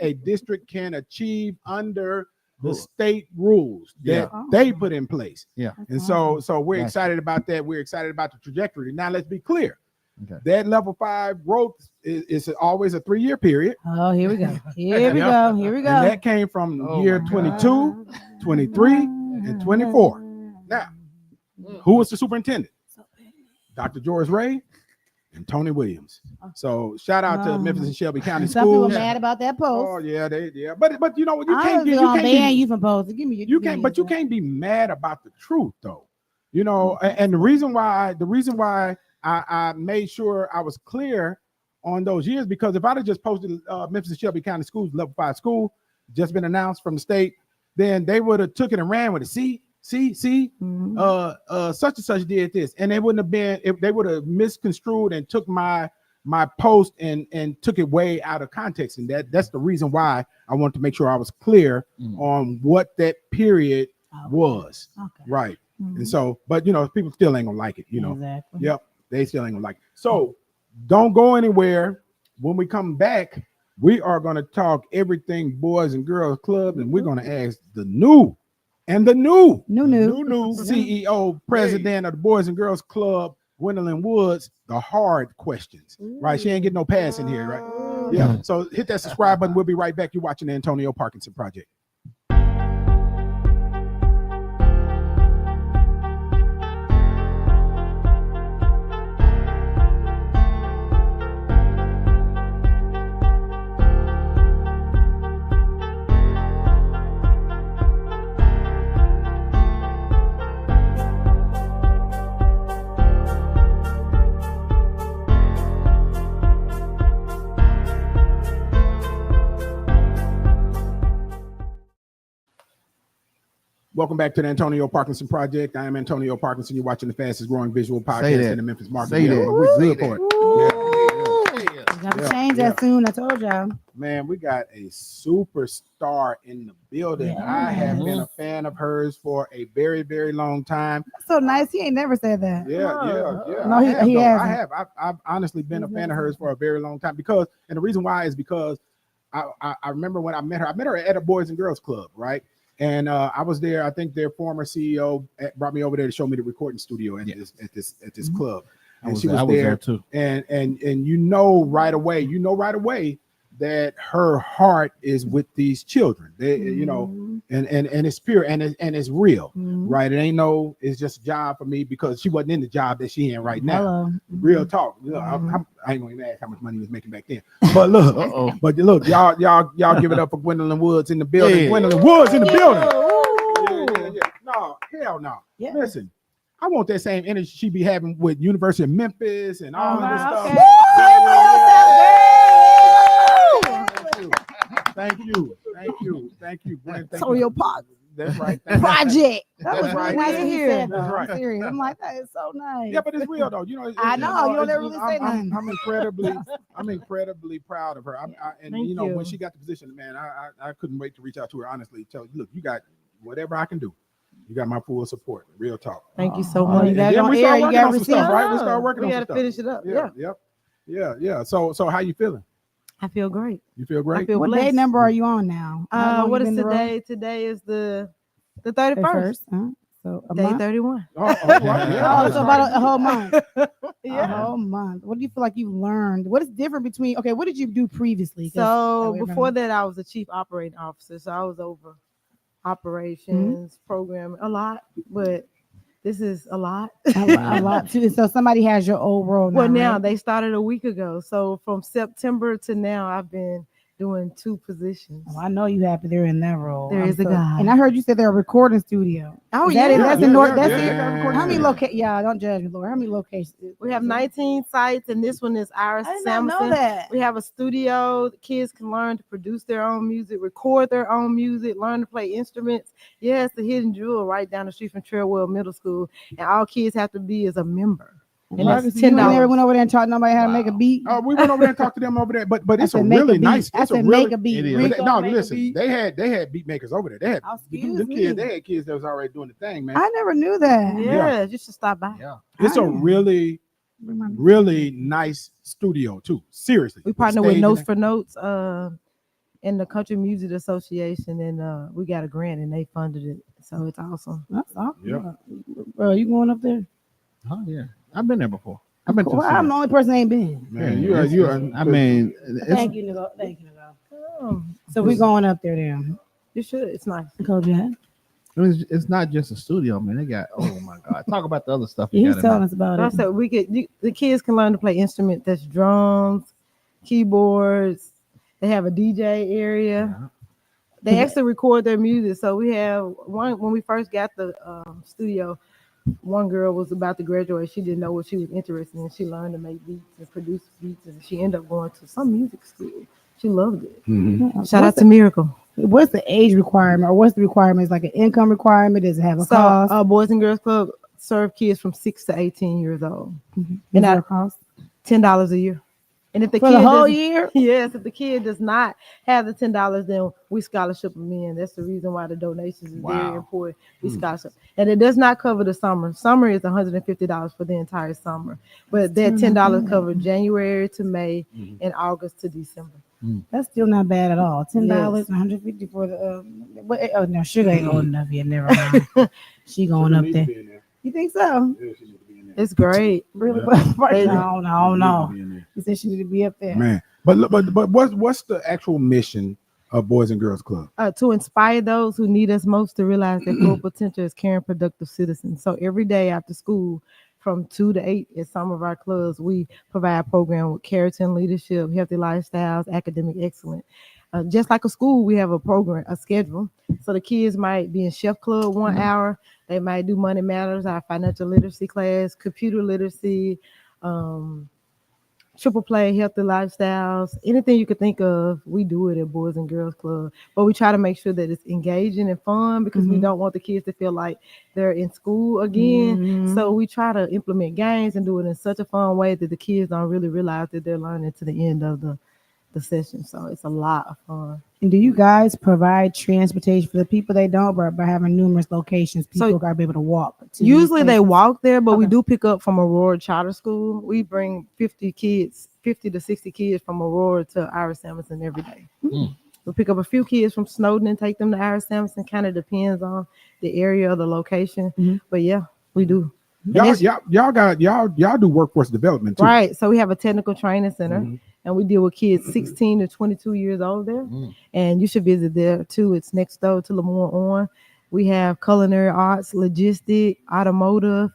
a district can achieve under the state rules that they put in place. Yeah, and so we're excited about that. We're excited about the trajectory. Now let's be clear. Okay. That level 5 growth is always a 3-year period. Oh, here we go. Here we go. And that came from year 22, 23, and 24. Now, who was the superintendent? Dr. George Ray and Tony Williams. So shout out to Memphis and Shelby County Schools. Some people mad about that post. Oh yeah, but you can't ban you from posts. Give me you can't be mad about the truth though. And the reason why I made sure I was clear on those years, because if I'd have just posted Memphis and Shelby County Schools level 5 school, just been announced from the state, then they would have took it and ran with it. See, such and such did this, and they wouldn't have been. They would have misconstrued and took my post and took it way out of context, and that's the reason why I wanted to make sure I was clear on what that period was. Okay. Right. And so, but people still ain't gonna like it. Exactly. Yep. They still ain't gonna like it. So don't go anywhere. When we come back, we are gonna talk everything Boys and Girls Club, and we're gonna ask the new CEO, president of the Boys and Girls Club, Gwendolyn Woods, the hard questions. Right? She ain't getting no pass in here, right? Yeah. So hit that subscribe button. We'll be right back. You're watching the Antonio Parkinson Project. Welcome back to the Antonio Parkinson Project. I am Antonio Parkinson. You're watching the fastest growing visual podcast in the Memphis market. We're good for it. Got to change that soon. I told y'all. Man, we got a superstar in the building. Yes. I have been a fan of hers for a very, very long time. That's so nice. He ain't never said that. Yeah. No, he has. I have. I've honestly been a fan of hers for a very long time and the reason why is because I remember when I met her at a Boys and Girls Club, right? And I was there. I think their former CEO brought me over there to show me the recording studio at this club. And she was there too. And you know right away that her heart is with these children. They, you know, and it's pure and it's real, right? It ain't it's just a job for me because she wasn't in the job that she in right now. Hello. Real talk. You know, I ain't gonna even ask how much money he was making back then. But look, y'all give it up for Gwendolyn Woods in the building. Yeah. Gwendolyn Woods in the building. Yeah. No, hell no. Yeah. Listen. I want that same energy she be having with University of Memphis and all of this stuff. Thank you. Gwen, so your part. That's right. Project. That was right. Nice to hear. That's right. I'm serious. I'm like, that is so nice. Yeah, but it's real though. You know, I know. You don't ever really say nothing. I'm incredibly proud of her. When she got the position, man, I couldn't wait to reach out to her. Honestly, tell you, look, you got whatever I can do. You got my full support. Real talk. Thank you so much. You got on air. You got some stuff, right? We start working on some stuff. We got to finish it up. Yeah. So how you feeling? I feel great. You feel great? What day number are you on now? What is today? Today is the 31st. So day 31. So about a whole month. A whole month. What do you feel like you've learned? What is different between? Okay, what did you do previously? So before that, I was a chief operating officer. So I was over operations, programming, a lot, but this is a lot. a lot too. So somebody has your old role now. Well, now right? They started a week ago. So from September to now, I've been doing 2 positions. Oh, I know you happy they're in that role. There is a guy. And I heard you said they're a recording studio. Oh, That's in North. That's it. How many locations? Yeah, don't judge me, Lord. How many locations? We have 19 sites, and this one is ours. I did not know that. We have a studio. The kids can learn to produce their own music, record their own music, learn to play instruments. Yeah, it's the hidden jewel right down the street from Trailwell Middle School, and all kids have to be is a member. And that's $10. Never went over there and taught nobody how to make a beat. Oh, we went over there and talked to them over there, but it's a really nice. I said make a beat. No, listen, they had beat makers over there. They had kids that was already doing the thing, man. I never knew that. Yeah, you should stop by. Yeah, it's a really nice studio too. Seriously, we partner with Notes for Notes, and the Country Music Association, and we got a grant and they funded it, so it's awesome. That's awesome. Yeah, bro, you going up there? Oh yeah. I've been there before. I'm the only person that ain't been. Man, you are. I mean, thank you, Nico. So we're going up there then. You should. It's nice. It's not just a studio, man. They got, oh my God. Talk about the other stuff. He's telling us about it. So the kids can learn to play instruments. That's drums, keyboards. They have a DJ area. Yeah. They actually record their music. So we have one, when we first got the studio, one girl was about to graduate. She didn't know what she was interested in. She learned to make beats and produce beats, and she ended up going to some music school. She loved it. Mm-hmm. Shout out to Miracle. What's the age requirement, or what's the requirement? Is like an income requirement? Does it have a cost? Boys and Girls Club serve kids from 6 to 18 years old. Mm-hmm. And that cost $10 a year. And if the kid the whole year, yes, if the kid does not have the $10, then we scholarship them in. That's the reason why the donations is very important. We scholarship, and it does not cover the summer. Summer is $150 for the entire summer, but that $10 covers January to May and August to December. That's still not bad at all. $10, $150 for the. Oh no, Sugar ain't old enough yet. Never mind. She going up there. You think so? Yeah, it's great. Really? No. He said she need to be up there. Man, but what's the actual mission of Boys and Girls Club? To inspire those who need us most to realize their full potential as caring, productive citizens. So every day after school, from 2 to 8 at some of our clubs, we provide a program with character and leadership, healthy lifestyles, academic excellence. Just like a school, we have a schedule. So the kids might be in chef club 1 hour. They might do Money Matters, our financial literacy class, computer literacy, triple play, healthy lifestyles, anything you could think of, we do it at Boys and Girls Club. But we try to make sure that it's engaging and fun because we don't want the kids to feel like they're in school again. So we try to implement games and do it in such a fun way that the kids don't really realize that they're learning to the end of the session. So it's a lot of fun. And do you guys provide transportation for the people they don't, but by having numerous locations, people are able to walk? Usually they walk there, but we do pick up from Aurora Charter School. We bring 50 to 60 kids from Aurora to Iris Samuelson every day. We pick up a few kids from Snowden and take them to Iris Samuelson. Kind of depends on the area or the location. But yeah, we do. Y'all do workforce development too. Right. So we have a technical training center. And we deal with kids 16 to 22 years old there. And you should visit there too. It's next door to Lemoore On. We have culinary arts, logistic, automotive.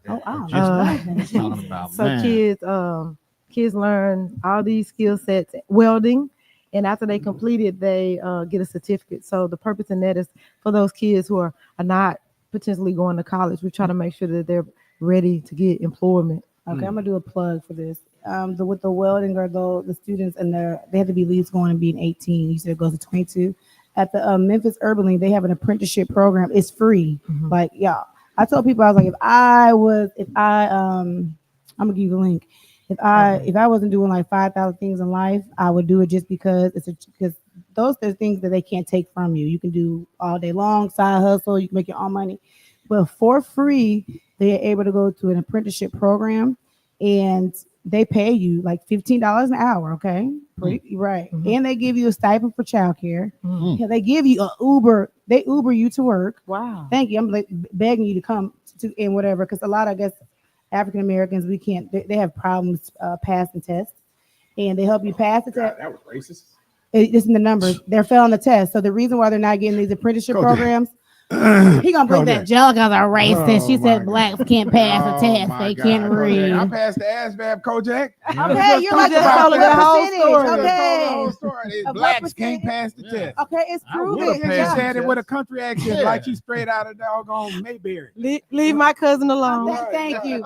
Kids learn all these skill sets, welding. And after they complete it, they get a certificate. So the purpose in that is for those kids who are not potentially going to college. We try to make sure that they're ready to get employment. Okay, I'm gonna do a plug for this. With the welding or the students and they have to be least going and being 18. You said it goes to 22. At the Memphis Urban League, they have an apprenticeship program. It's free. Like, I told people, I was like, I'm gonna give you the link. If I wasn't doing like 5,000 things in life, I would do it just because because those are things that they can't take from you. You can do all day long, side hustle, you can make your own money. But for free, they're able to go to an apprenticeship program and they pay you like $15 an hour, okay? Right. And they give you a stipend for childcare. Yeah, they give you an Uber. They Uber you to work. Wow. Thank you. I'm like begging you to come to and whatever, because a lot of, I guess, African Americans, we can't. They have problems passing tests, and they help you pass the test. That was racist. It's in the numbers. They're failing the test. So the reason why they're not getting these apprenticeship programs. He gonna bring that Jellica's are racist. She said blacks can't pass the test. They can't read. I passed the ASVAB, Kojak. Okay, you're like the whole story. Okay, blacks can't pass the test. Okay, it's proven. She said it with a country accent, like she straight out of doggone Mayberry. Leave my cousin alone. Thank you.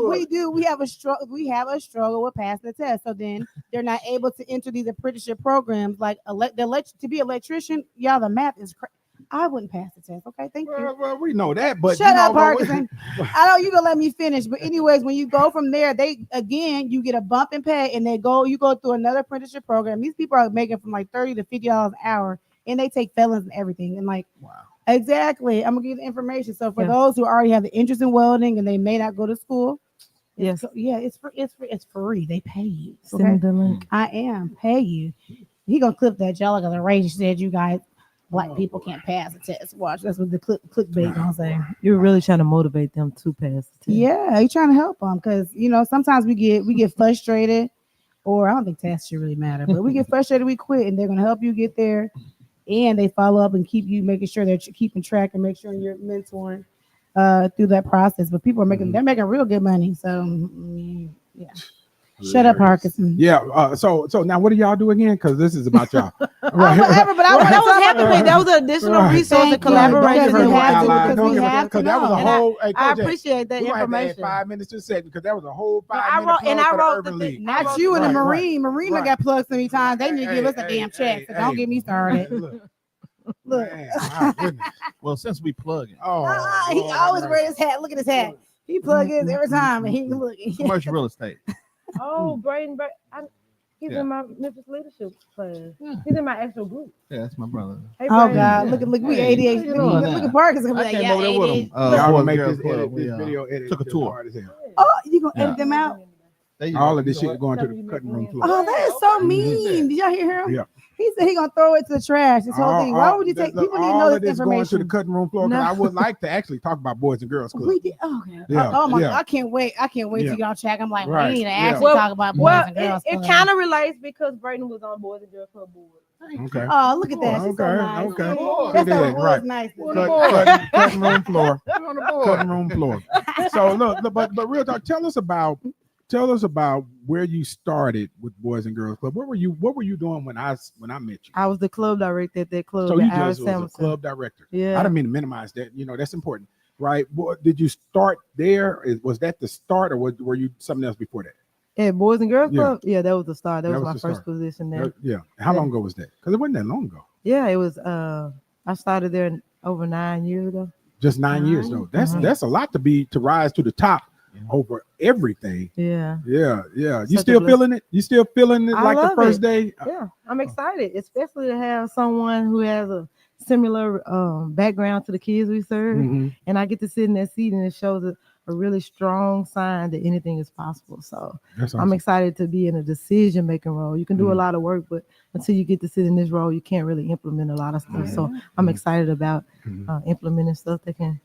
We do. We have a struggle. We have a struggle with passing the test. So then they're not able to enter these apprenticeship programs. Like to be an electrician, the math is crazy. I wouldn't pass the test. Okay, thank you. Well, we know that, but shut up, Parkinson. I know you gonna let me finish, but anyways, when you go from there, you get a bump in pay, and you go through another apprenticeship program. These people are making from like $30 to $50 an hour, and they take felons and everything. And like, wow, exactly. I'm gonna give you the information. So for those who already have the interest in welding and they may not go to school, it's free. They pay you. Okay? Send the link. I am pay you. He gonna clip that Jellica the rage. She said you guys. Black people can't pass the test. Watch, that's what the clickbait gonna say. You're really trying to motivate them to pass the test. Yeah, you're trying to help them because sometimes we get frustrated, or I don't think tests should really matter, but we get frustrated, we quit, and they're gonna help you get there, and they follow up and keep you making sure they're keeping track and make sure you're mentoring through that process. But people are they're making real good money, so yeah. Shut up, Parkinson. Yeah. So now what do y'all do again? Because this is about y'all. Right. That was happy. That was an additional resource and collaboration. Because that was a whole. I appreciate that information. 5 minutes to say because that was a whole 5 minutes. And I wrote the League. Not you and the Marine. Marine got plugged so many times. They need to give us a damn check. So don't get me started. Look. Man, well, since we plug it, he always wears his hat. Look at his hat. He plug his every time, and he look. Commercial real estate. Oh, Braden, he's in my Memphis leadership class. He's in my actual group. Yeah, that's my brother. Hey, God, look, we ADHD. Look at Parkinson. I came over there with him. Y'all gonna make this video edit. Took a tour. Oh, you gonna edit them out? All of this shit going to the cutting room floor. Oh, that is so mean. Did y'all hear him? Yeah. He said he gonna throw it to the trash. This whole thing. Why would you take? People need to know this information. Going to the cutting room floor because I would like to actually talk about Boys and Girls Club. We did. Okay. Yeah. Oh my God! I can't wait. To y'all check. I'm like, we need to actually talk about Boys and Girls Club. It kind of relates because Braden was on Boys and Girls Club board. Okay. Oh, look at that. She's so nice. Okay. That's right. Nice. Cutting room floor. Cutting room floor. So look, but real talk. Tell us about where you started with Boys and Girls Club. What were you doing when I met you? I was the club director at that club. So you just was a club director. Yeah. I don't mean to minimize that. That's important, right? Did you start there? Was that the start, or were you something else before that? At Boys and Girls Yeah. Club? Yeah, that was the start. That was my the first start. position there. Yeah. How long ago was that? Because it wasn't that long ago. Yeah, it was. I started there over 9 years ago. Just 9 years though. That's a lot to rise to the top over everything. Yeah. You Such still a feeling it? You still feeling it I like the love first it. day? Yeah, I'm excited, especially to have someone who has a similar background to the kids we serve, and I get to sit in that seat, and it shows a really strong sign that anything is possible. So That's I'm awesome. excited to be in a decision-making role. You can do a lot of work, but until you get to sit in this role, you can't really implement a lot of stuff. So I'm excited about implementing stuff that can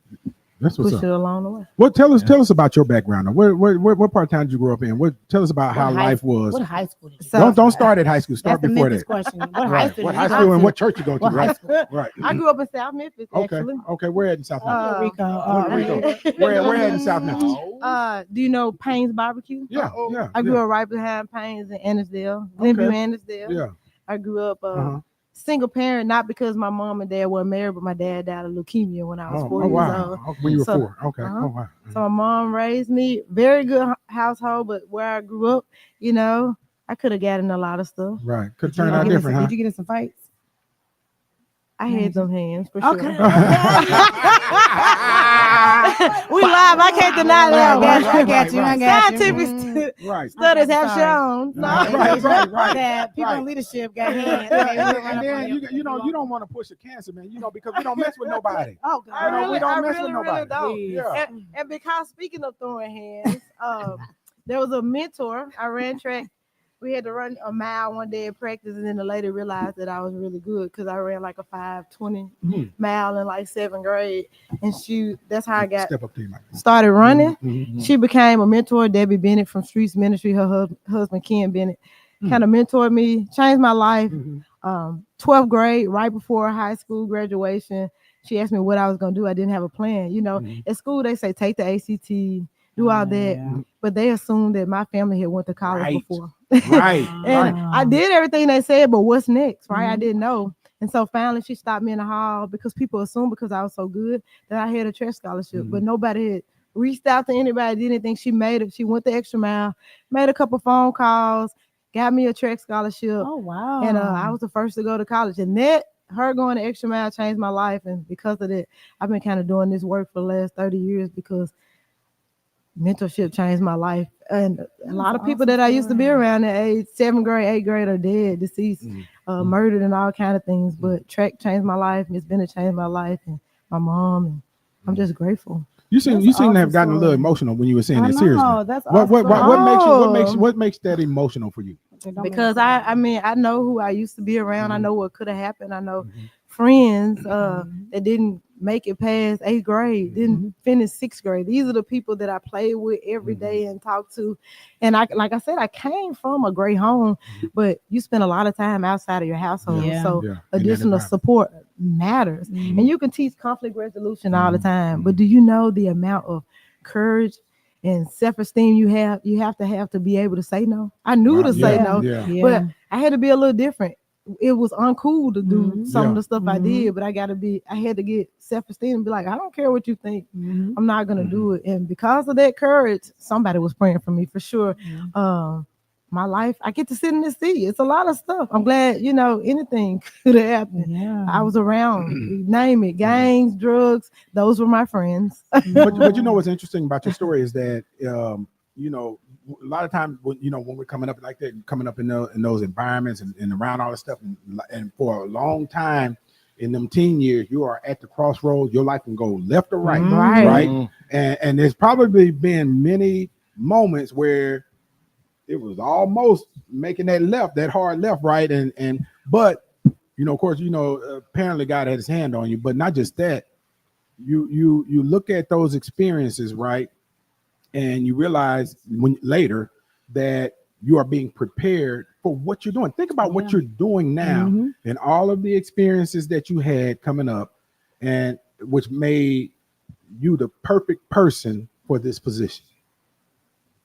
That's what's push up. it along the way. What tell us about your background? What part of town did you grow up in? Tell us about how life was. What high school did you Don't start at high school. Start That's the before Memphis that. question. What Right. high school? What did high you go school and to? what church you go to? What high Right. school? Right. I grew up in South Memphis, Okay. actually. Okay. Where at in South Memphis? Rico. Rico. Where at in South Memphis? Do you know Payne's Barbecue? Yeah. I grew up right behind Payne's in Annisdale, Glenview, Annisdale. Yeah. I grew up single parent, not because my mom and dad weren't married, but my dad died of leukemia when I was 4 years old. When you were 4. Okay. Oh wow. So my mom raised me, very good household, but where I grew up, I could have gotten a lot of stuff. Right. Could turn out different, huh? Did you get in some fights? I had them hands for sure. Okay. We live. I can't deny that. I got you. Scientific studies have shown. Right. That people in leadership got hands. And then you don't want to push a cancer, man. Because we don't mess with nobody. Oh God. We don't mess with really nobody. don't. Yeah. And because speaking of throwing hands, there was a mentor. I ran track. We had to run a mile one day at practice, and then the lady realized that I was really good because I ran like a 5:20 mile in like 7th grade, and that's how I got started running. She became a mentor. Debbie Bennett from Streets Ministry, her husband Ken Bennett, kind of mentored me, changed my life. 12th grade, right before high school graduation, she asked me what I was gonna do. I didn't have a plan. At school they say take the ACT, do all that, but they assumed that my family had went to college before. And I did everything they said, but what's next, right? I didn't know. And so finally she stopped me in the hall because people assumed because I was so good that I had a track scholarship, but nobody had reached out to anybody, did anything. She made it. She went the extra mile, made a couple phone calls, got me a track scholarship. Oh, wow. And I was the first to go to college. And her going the extra mile changed my life. And because of that, I've been kind of doing this work for the last 30 years because mentorship changed my life. And a lot of people that I used to be around at age 7th grade, 8th grade are dead, deceased, murdered, and all kind of things. But track changed my life. Miss Bennett changed my life, and my mom. And I'm just grateful. You seem to have gotten a little emotional when you were saying that. Seriously, that's what makes that emotional for you? Because I know who I used to be around. I know what could have happened. I know friends that didn't make it past 8th grade, didn't finish 6th grade. These are the people that I played with every day and talked to. And like I said, I came from a great home, but you spend a lot of time outside of your household. So additional support matters. And you can teach conflict resolution all the time, but do you know the amount of courage and self-esteem you have to be able to say no? I knew to say no, but I had to be a little different. It was uncool to do some of the stuff I did, but I had to get self-esteem and be like, I don't care what you think. I'm not going to do it. And because of that courage, somebody was praying for me for sure. My life, I get to sit in the seat. It's a lot of stuff. I'm glad, anything could have happened. Yeah. I was around, you name it, gangs, drugs. Those were my friends. but what's interesting about your story is that, a lot of times when we're coming up like that, coming up in those environments and around all this stuff, and for a long time in them teen years, you are at the crossroads. Your life can go left or right, right? And there's probably been many moments where it was almost making that hard left, right, but of course, apparently God had His hand on you, but not just that. You look at those experiences, right? And you realize later that you are being prepared for what you're doing. Think about what you're doing now and all of the experiences that you had coming up, and which made you the perfect person for this position.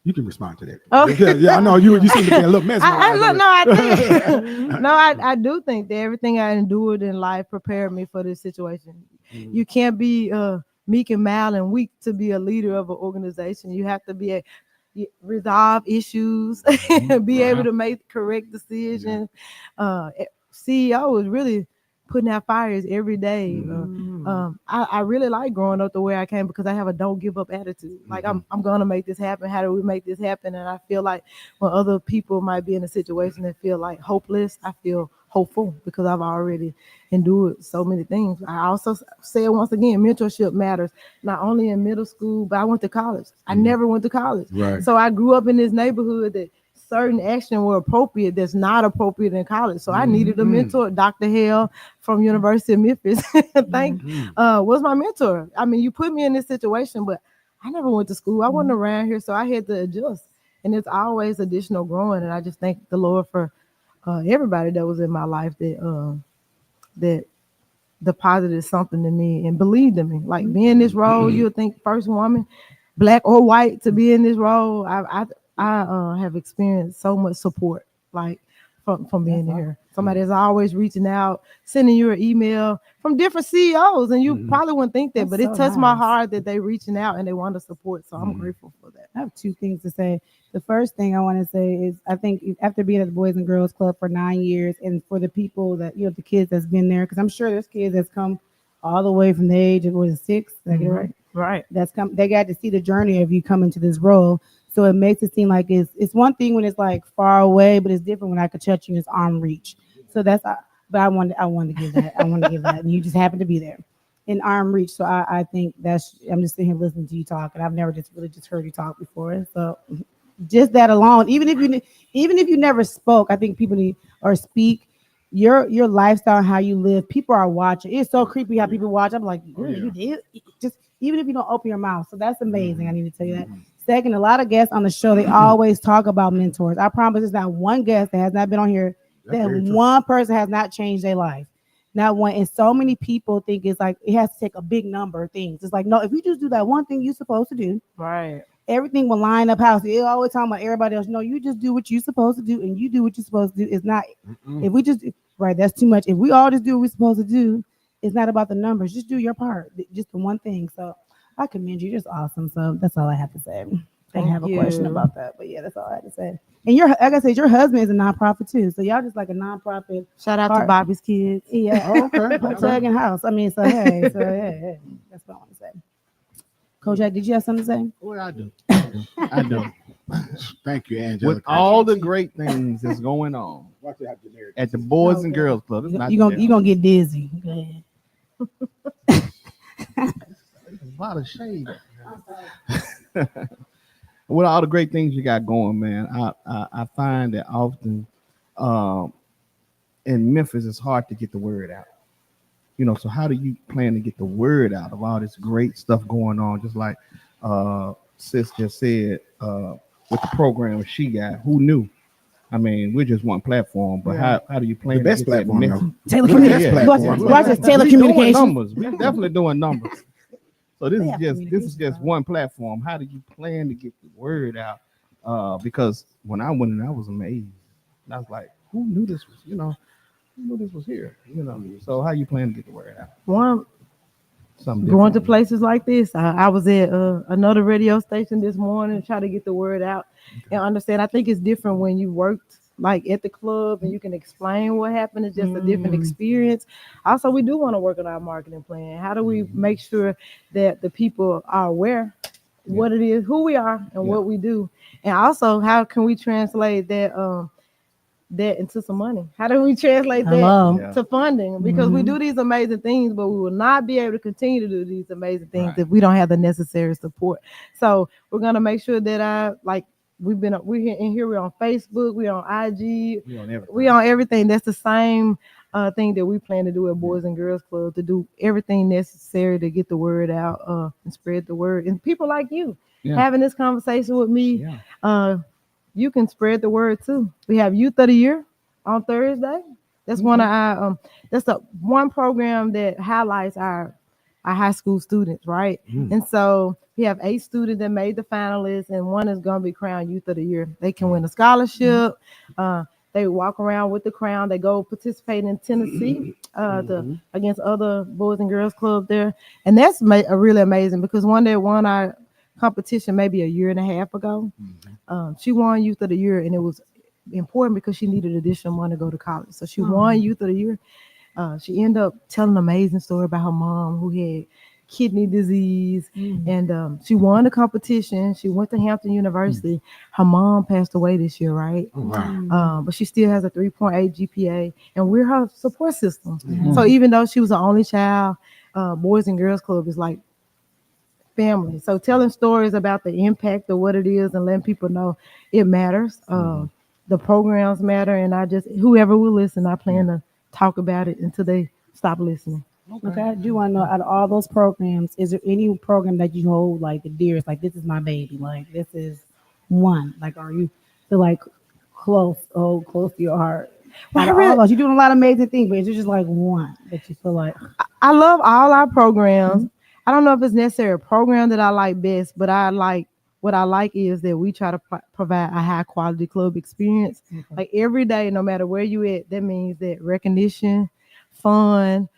You can respond to that. Okay. I know you seem to be a little mesmerized. I do think that everything I endured in life prepared me for this situation. You can't be meek and mild and weak to be a leader of an organization. You have to be resolve issues, be able to make correct decisions. CEO is really putting out fires every day. I really like growing up the way I came because I have a don't give up attitude. Like I'm gonna make this happen. How do we make this happen? And I feel like when other people might be in a situation that feel like hopeless, I feel hopeful because I've already endured so many things. I also say it once again, mentorship matters, not only in middle school, but I went to college. I never went to college. Right. So I grew up in this neighborhood that certain action were appropriate that's not appropriate in college. So I needed a mentor. Dr. Hale from University of Memphis was my mentor. I mean, you put me in this situation, but I never went to school. I wasn't around here, so I had to adjust. And it's always additional growing. And I just thank the Lord for everybody that was in my life that deposited something in me and believed in me. Like being in this role, you would think first woman, black or white, to be in this role. I have experienced so much support, like from being here. Somebody is always reaching out, sending you an email from different CEOs, and you probably wouldn't think that, but it touched my heart that they reaching out and they want to support. So I'm grateful for that. I have two things to say. The first thing I want to say is I think after being at the Boys and Girls Club for 9 years, and for the people that, the kids that's been there, because I'm sure there's kids that's come all the way from the age of 6, did I get it right? Right. They got to see the journey of you coming to this role. So it makes it seem like it's one thing when it's like far away, but it's different when I could touch you in its arm reach. So but I wanted to give that. And you just happened to be there in arm reach. So I think I'm just sitting here listening to you talk, and I've never just heard you talk before. So just that alone, even if you never spoke, I think people need or speak. Your lifestyle, how you live, people are watching. It's so creepy how people watch. I'm like, you did just even if you don't open your mouth. So that's amazing. I need to tell you that. Second, a lot of guests on the show, they always talk about mentors. I promise there's not one guest that has not been on here that one person has not changed their life. Not one. And so many people think it's like it has to take a big number of things. It's like, no, if you just do that one thing you're supposed to do, right, everything will line up house. They're always talking about everybody else. No, you just do what you're supposed to do, and you do what you're supposed to do. It's not if we just that's too much. If we all just do what we're supposed to do, it's not about the numbers. Just do your part. Just the one thing. So I commend you. You're just awesome. So that's all I have to say. I didn't have a question about that, but yeah, that's all I had to say. And like I said, your husband is a nonprofit too. So y'all just like a nonprofit. Shout out to Bobby's kids. Yeah. Okay. Tagging house. I mean, hey, that's what I want to say. Coach Jack, did you have something to say? Well, I do. Thank you, Angela. With all the great things that's going on at the Boys and Girls Club, you're gonna get dizzy. A lot of shade. With all the great things you got going, man, I find that often in Memphis it's hard to get the word out. So how do you plan to get the word out of all this great stuff going on? Just like Sis just said, with the program she got, who knew? I mean, we're just one platform, but how do you plan the best platform? Telecommunications. Watch this telecommunications. We're definitely doing numbers. So this is just one platform. How do you plan to get the word out? Because when I went in, I was amazed. And I was like, who knew this was, who knew this was here? So how you plan to get the word out? Going to places like this. I was at another radio station this morning, try to get the word out and understand. I think it's different when you worked like at the club and you can explain what happened. It's just a different experience. Also, we do want to work on our marketing plan. How do we make sure that the people are aware what it is, who we are, and what we do? And also, how can we translate that into some money? How do we translate that to funding? Because we do these amazing things, but we will not be able to continue to do these amazing things if we don't have the necessary support. So we're gonna make sure that we're on Facebook, we're on IG, we're on everything. That's the same thing that we plan to do at Boys and Girls Club, to do everything necessary to get the word out and spread the word. And people like you having this conversation with me, you can spread the word too. We have Youth of the Year on Thursday. That's one of our that's the one program that highlights our high school students, right? And so we have 8 students that made the finalists, and one is going to be crowned Youth of the Year. They can win a scholarship. They walk around with the crown. They go participate in Tennessee against other Boys and Girls Club there. And that's really amazing, because one day won our competition maybe a year and a half ago. She won Youth of the Year, and it was important because she needed additional money to go to college. So she won Youth of the Year. She ended up telling an amazing story about her mom who had kidney disease, and she won the competition. She went to Hampton University. Her mom passed away this year, right? But she still has a 3.8 GPA, and we're her support system. So even though she was the only child, Boys and Girls Club is like family. So telling stories about the impact of what it is and letting people know it matters. The programs matter, and whoever will listen, I plan to talk about it until they stop listening. Okay, I do want to know, out of all those programs, is there any program that you hold like the dearest? Like, this is my baby. Like, this is one. Like, are you feel like close to your heart? Well, out of all those, you're doing a lot of amazing things, but is there just like one that you feel like? I love all our programs. I don't know if it's necessarily a program that I like best, but what I like is that we try to provide a high quality club experience. Like every day, no matter where you at, that means that recognition, fun.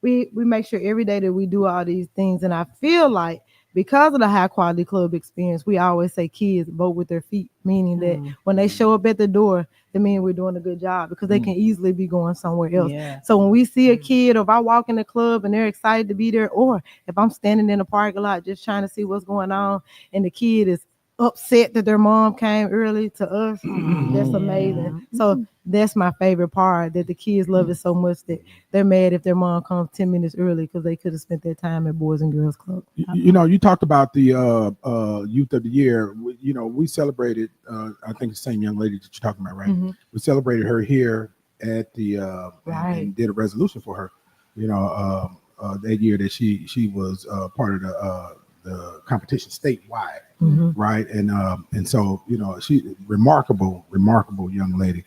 We make sure every day that we do all these things, and I feel like because of the high quality club experience, we always say kids vote with their feet, meaning that when they show up at the door, that means we're doing a good job because they can easily be going somewhere else. So when we see a kid, or if I walk in the club and they're excited to be there, or if I'm standing in the parking lot just trying to see what's going on, and the kid is upset that their mom came early to us, that's amazing. So that's my favorite part, that the kids love it so much that they're mad if their mom comes 10 minutes early because they could have spent their time at Boys and Girls Club. You talked about the Youth of the Year. We celebrated, I think the same young lady that you're talking about, right? We celebrated her here at the and did a resolution for her, that year that she was part of the competition statewide, right? And so she remarkable young lady,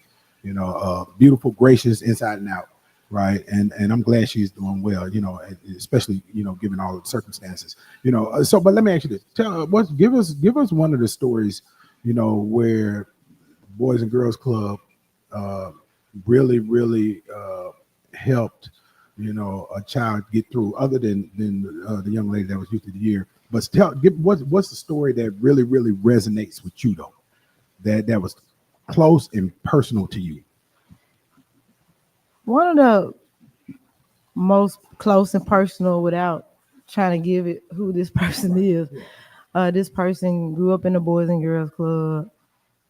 beautiful, gracious inside and out, right? And I'm glad she's doing well, especially given all the circumstances, So, but let me ask you this: give us one of the stories, where Boys and Girls Club really helped a child get through, other than the young lady that was Youth of the Year. But what's the story that really resonates with you, though, that was close and personal to you? One of the most close and personal, without trying to give it who this person is, this person grew up in the Boys and Girls Club.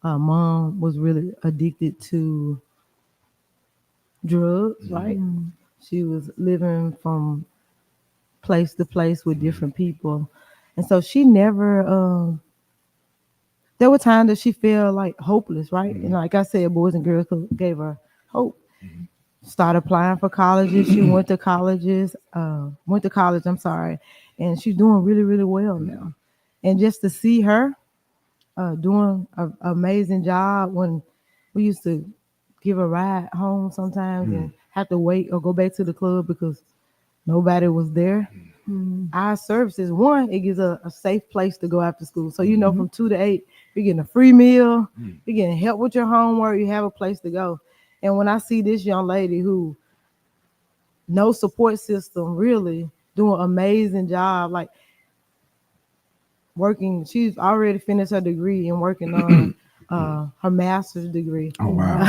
Mom was really addicted to drugs, right? She was living from place to place with different people. And so she never, there were times that she felt like hopeless, right? And like I said, Boys and Girls Club gave her hope. Started applying for colleges. She went to college, and she's doing really well now. And just to see her doing an amazing job, when we used to give a ride home sometimes and have to wait or go back to the club because nobody was there. Our services, one, it gives a safe place to go after school. So from 2 to 8, you're getting a free meal, you're getting help with your homework, you have a place to go. And when I see this young lady who no support system, really doing an amazing job, like working, she's already finished her degree and working on her master's degree. Oh, wow.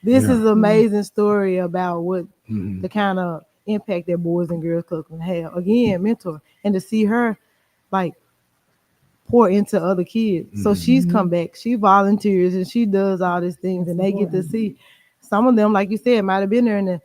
This is an amazing story about what the kind of impact that Boys and Girls Club can have. Again, mentor. And to see her like pour into other kids. So she's come back, she volunteers, and she does all these things, and they get to see. Some of them, like you said, might have been there in the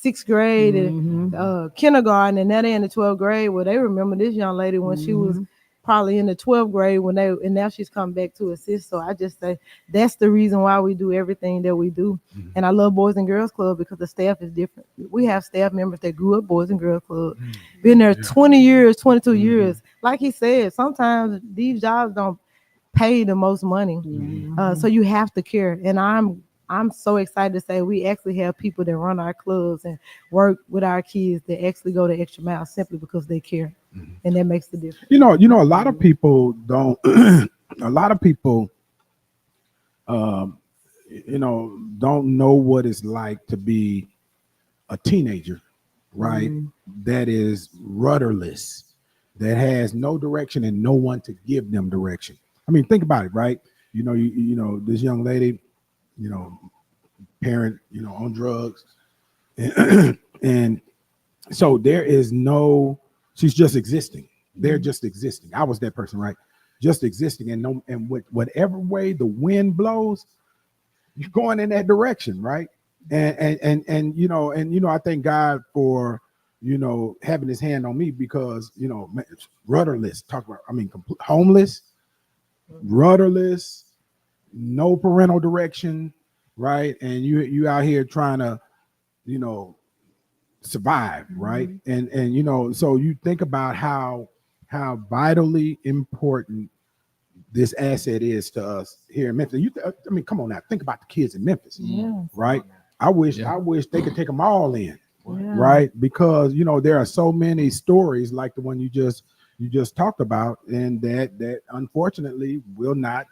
6th grade and kindergarten, and now they're in the 12th grade. Well, they remember this young lady when she was probably in the 12th grade and now she's come back to assist. So I just say that's the reason why we do everything that we do. And I love Boys and Girls Club because the staff is different. We have staff members that grew up Boys and Girls Club, been there 20 years, 22 years. Like he said, sometimes these jobs don't pay the most money. So you have to care. And I'm so excited to say we actually have people that run our clubs and work with our kids that actually go the extra mile simply because they care. And that makes the difference. A lot of people don't, a lot of people, don't know what it's like to be a teenager, right? That is rudderless, that has no direction and no one to give them direction. I mean, think about it, right? You know, this young lady, parent, on drugs, and so there is no. She's just existing. They're just existing. I was that person, right? Just existing, and whatever way the wind blows, you're going in that direction, right? And I thank God for having his hand on me because rudderless. Homeless, rudderless, no parental direction, right? And you out here trying to survive, right? And so you think about how vitally important this asset is to us here in Memphis. Come on now, think about the kids in Memphis, right? I wish they could take them all in, right? Because there are so many stories like the one you just talked about, and that unfortunately will not,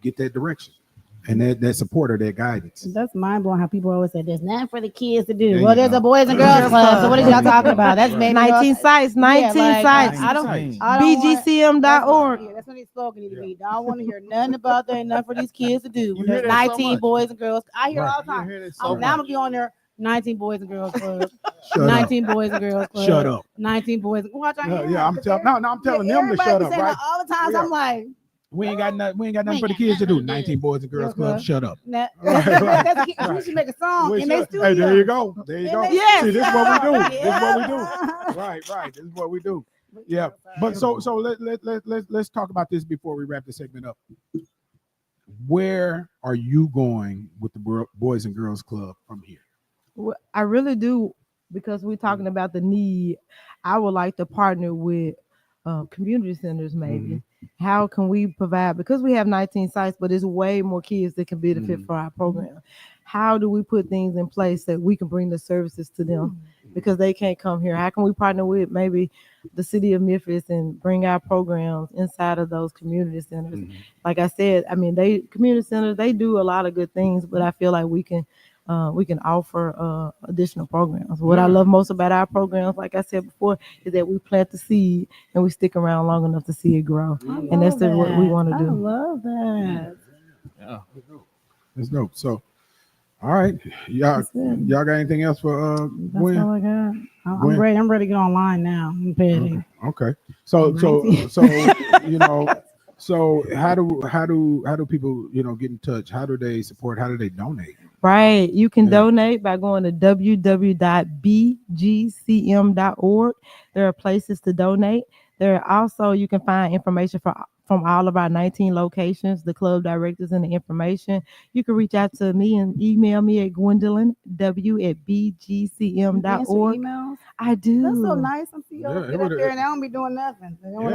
get that direction and that support or that guidance. That's mind blowing how people always say there's nothing for the kids to do. Well, there's a Boys and Girls Club. So what are y'all talking about? That's maybe 19 sites, 19 sites. BGCM.org. Yeah, that's what his slogan need to be. I don't want to hear nothing about there ain't nothing for these kids to do. There's 19 boys and girls. I hear all the time. Now I'm gonna be on there. 19 Boys and Girls Club. 19 Boys and Girls Club. Shut up. 19 boys. Watch I'm telling them to shut up, right? All the time. I'm like, we ain't got nothing for the kids to do. 19 Boys and Girls Club. Shut up. We should make a song in their studio. Hey, there you go. Yes. See, this is what we do. This is what we do. Right. This is what we do. Yeah. But so let's talk about this before we wrap the segment up. Where are you going with the Boys and Girls Club from here? Well, I really do, because we're talking about the need. I would like to partner with community centers, maybe. How can we provide, because we have 19 sites, but there's way more kids that can benefit for our program. How do we put things in place that we can bring the services to them because they can't come here? How can we partner with maybe the city of Memphis and bring our programs inside of those community centers? Like I said, community centers, they do a lot of good things, but I feel like we can offer additional programs. What I love most about our programs, like I said before, is that we plant the seed and we stick around long enough to see it grow. And that's what we want to do. I love that. Yeah, that's dope. So, all right, y'all got anything else for Gwen? That's all I got. I'm ready. I'm ready to get online now. I'm ready. Okay. So so how do people get in touch? How do they support? How do they donate? Right. You can donate by going to www.bgcm.org. There are places to donate. There are also, you can find information from all of our 19 locations, the club directors and the information. You can reach out to me and email me at gwendolynw@bgcm.org. I do. That's so nice. I'm seeing y'all get up there and I don't be doing nothing. It would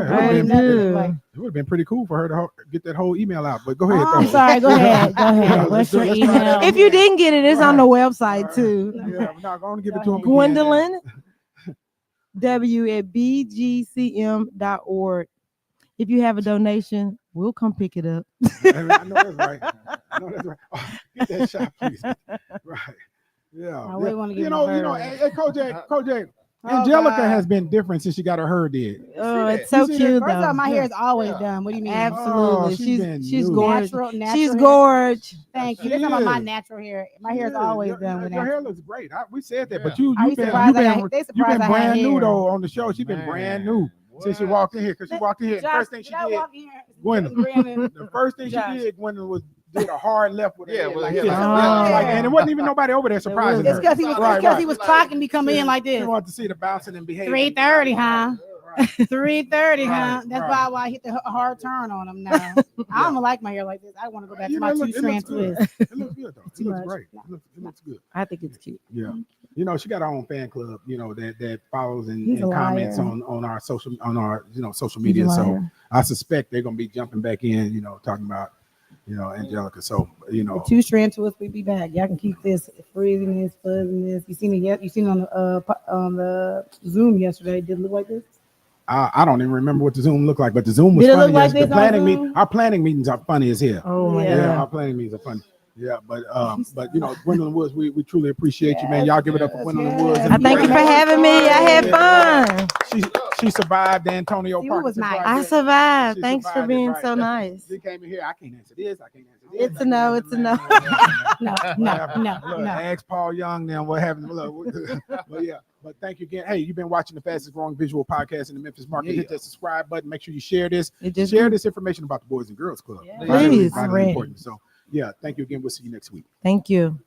have been pretty cool for her to get that whole email out. But go ahead. I'm sorry. Go ahead. What's your email? If you didn't get it, it's on the website too. Yeah, I'm not going to give it to him. Gwendolyn w@bgcm.org. If you have a donation, we'll come pick it up. I know that's right. Oh, get that shot, please. Right. Yeah. We want to get hey, Kojak, Angelica has been different since she got her hair did. Oh, it's so cute. First off, my hair is always done. What do you mean? Absolutely. She's gorgeous. Natural She's gorgeous. Thank you. That's about my natural hair. My hair is always done with your hair looks great. We said that, but you've been brand new though on the show. She's been brand new since she walked in here. Because she walked in here, the first thing she did, Gwendolyn, the first thing she did, Gwendolyn, did a hard left with her head. And it wasn't even nobody over there surprising her. It's because he was clocking me coming in like this. She wanted to see the bouncing and behavior. 3:30, huh? 3:30, huh? That's why I hit the hard turn on him now. I don't like my hair like this. I want to go back to my 2-strand twist. It looks good though. It looks great. It looks good. I think it's cute. Yeah. She got her own fan club, that follows and comments on our social media. So I suspect they're gonna be jumping back in, talking about Angelica. So the 2-strand twist, we be back. Y'all can keep this freeziness, fuzziness. You seen it yet? You seen it on the Zoom yesterday? Did it look like this? I don't even remember what the Zoom looked like, but the Zoom was funny. Our planning meetings are funny as hell. Oh my God. Our planning meetings are funny. Yeah, but Gwendolyn Woods, we truly appreciate you, man. Y'all give it up for Gwendolyn Woods. I thank you for having me. I had fun. She survived Antonio Parkinson. was nice. I survived. She Thanks for survived it, being right. so nice. She came in here. I can't answer this. I can't answer this. It's a no. It's a no. Look, ask Paul Young now what happened. Look, but yeah. But thank you again. Hey, you've been watching the fastest growing visual podcast in the Memphis market. Hit that subscribe button. Make sure you share this. Share this information about the Boys and Girls Club. Please. Vitally important. So yeah, thank you again. We'll see you next week. Thank you.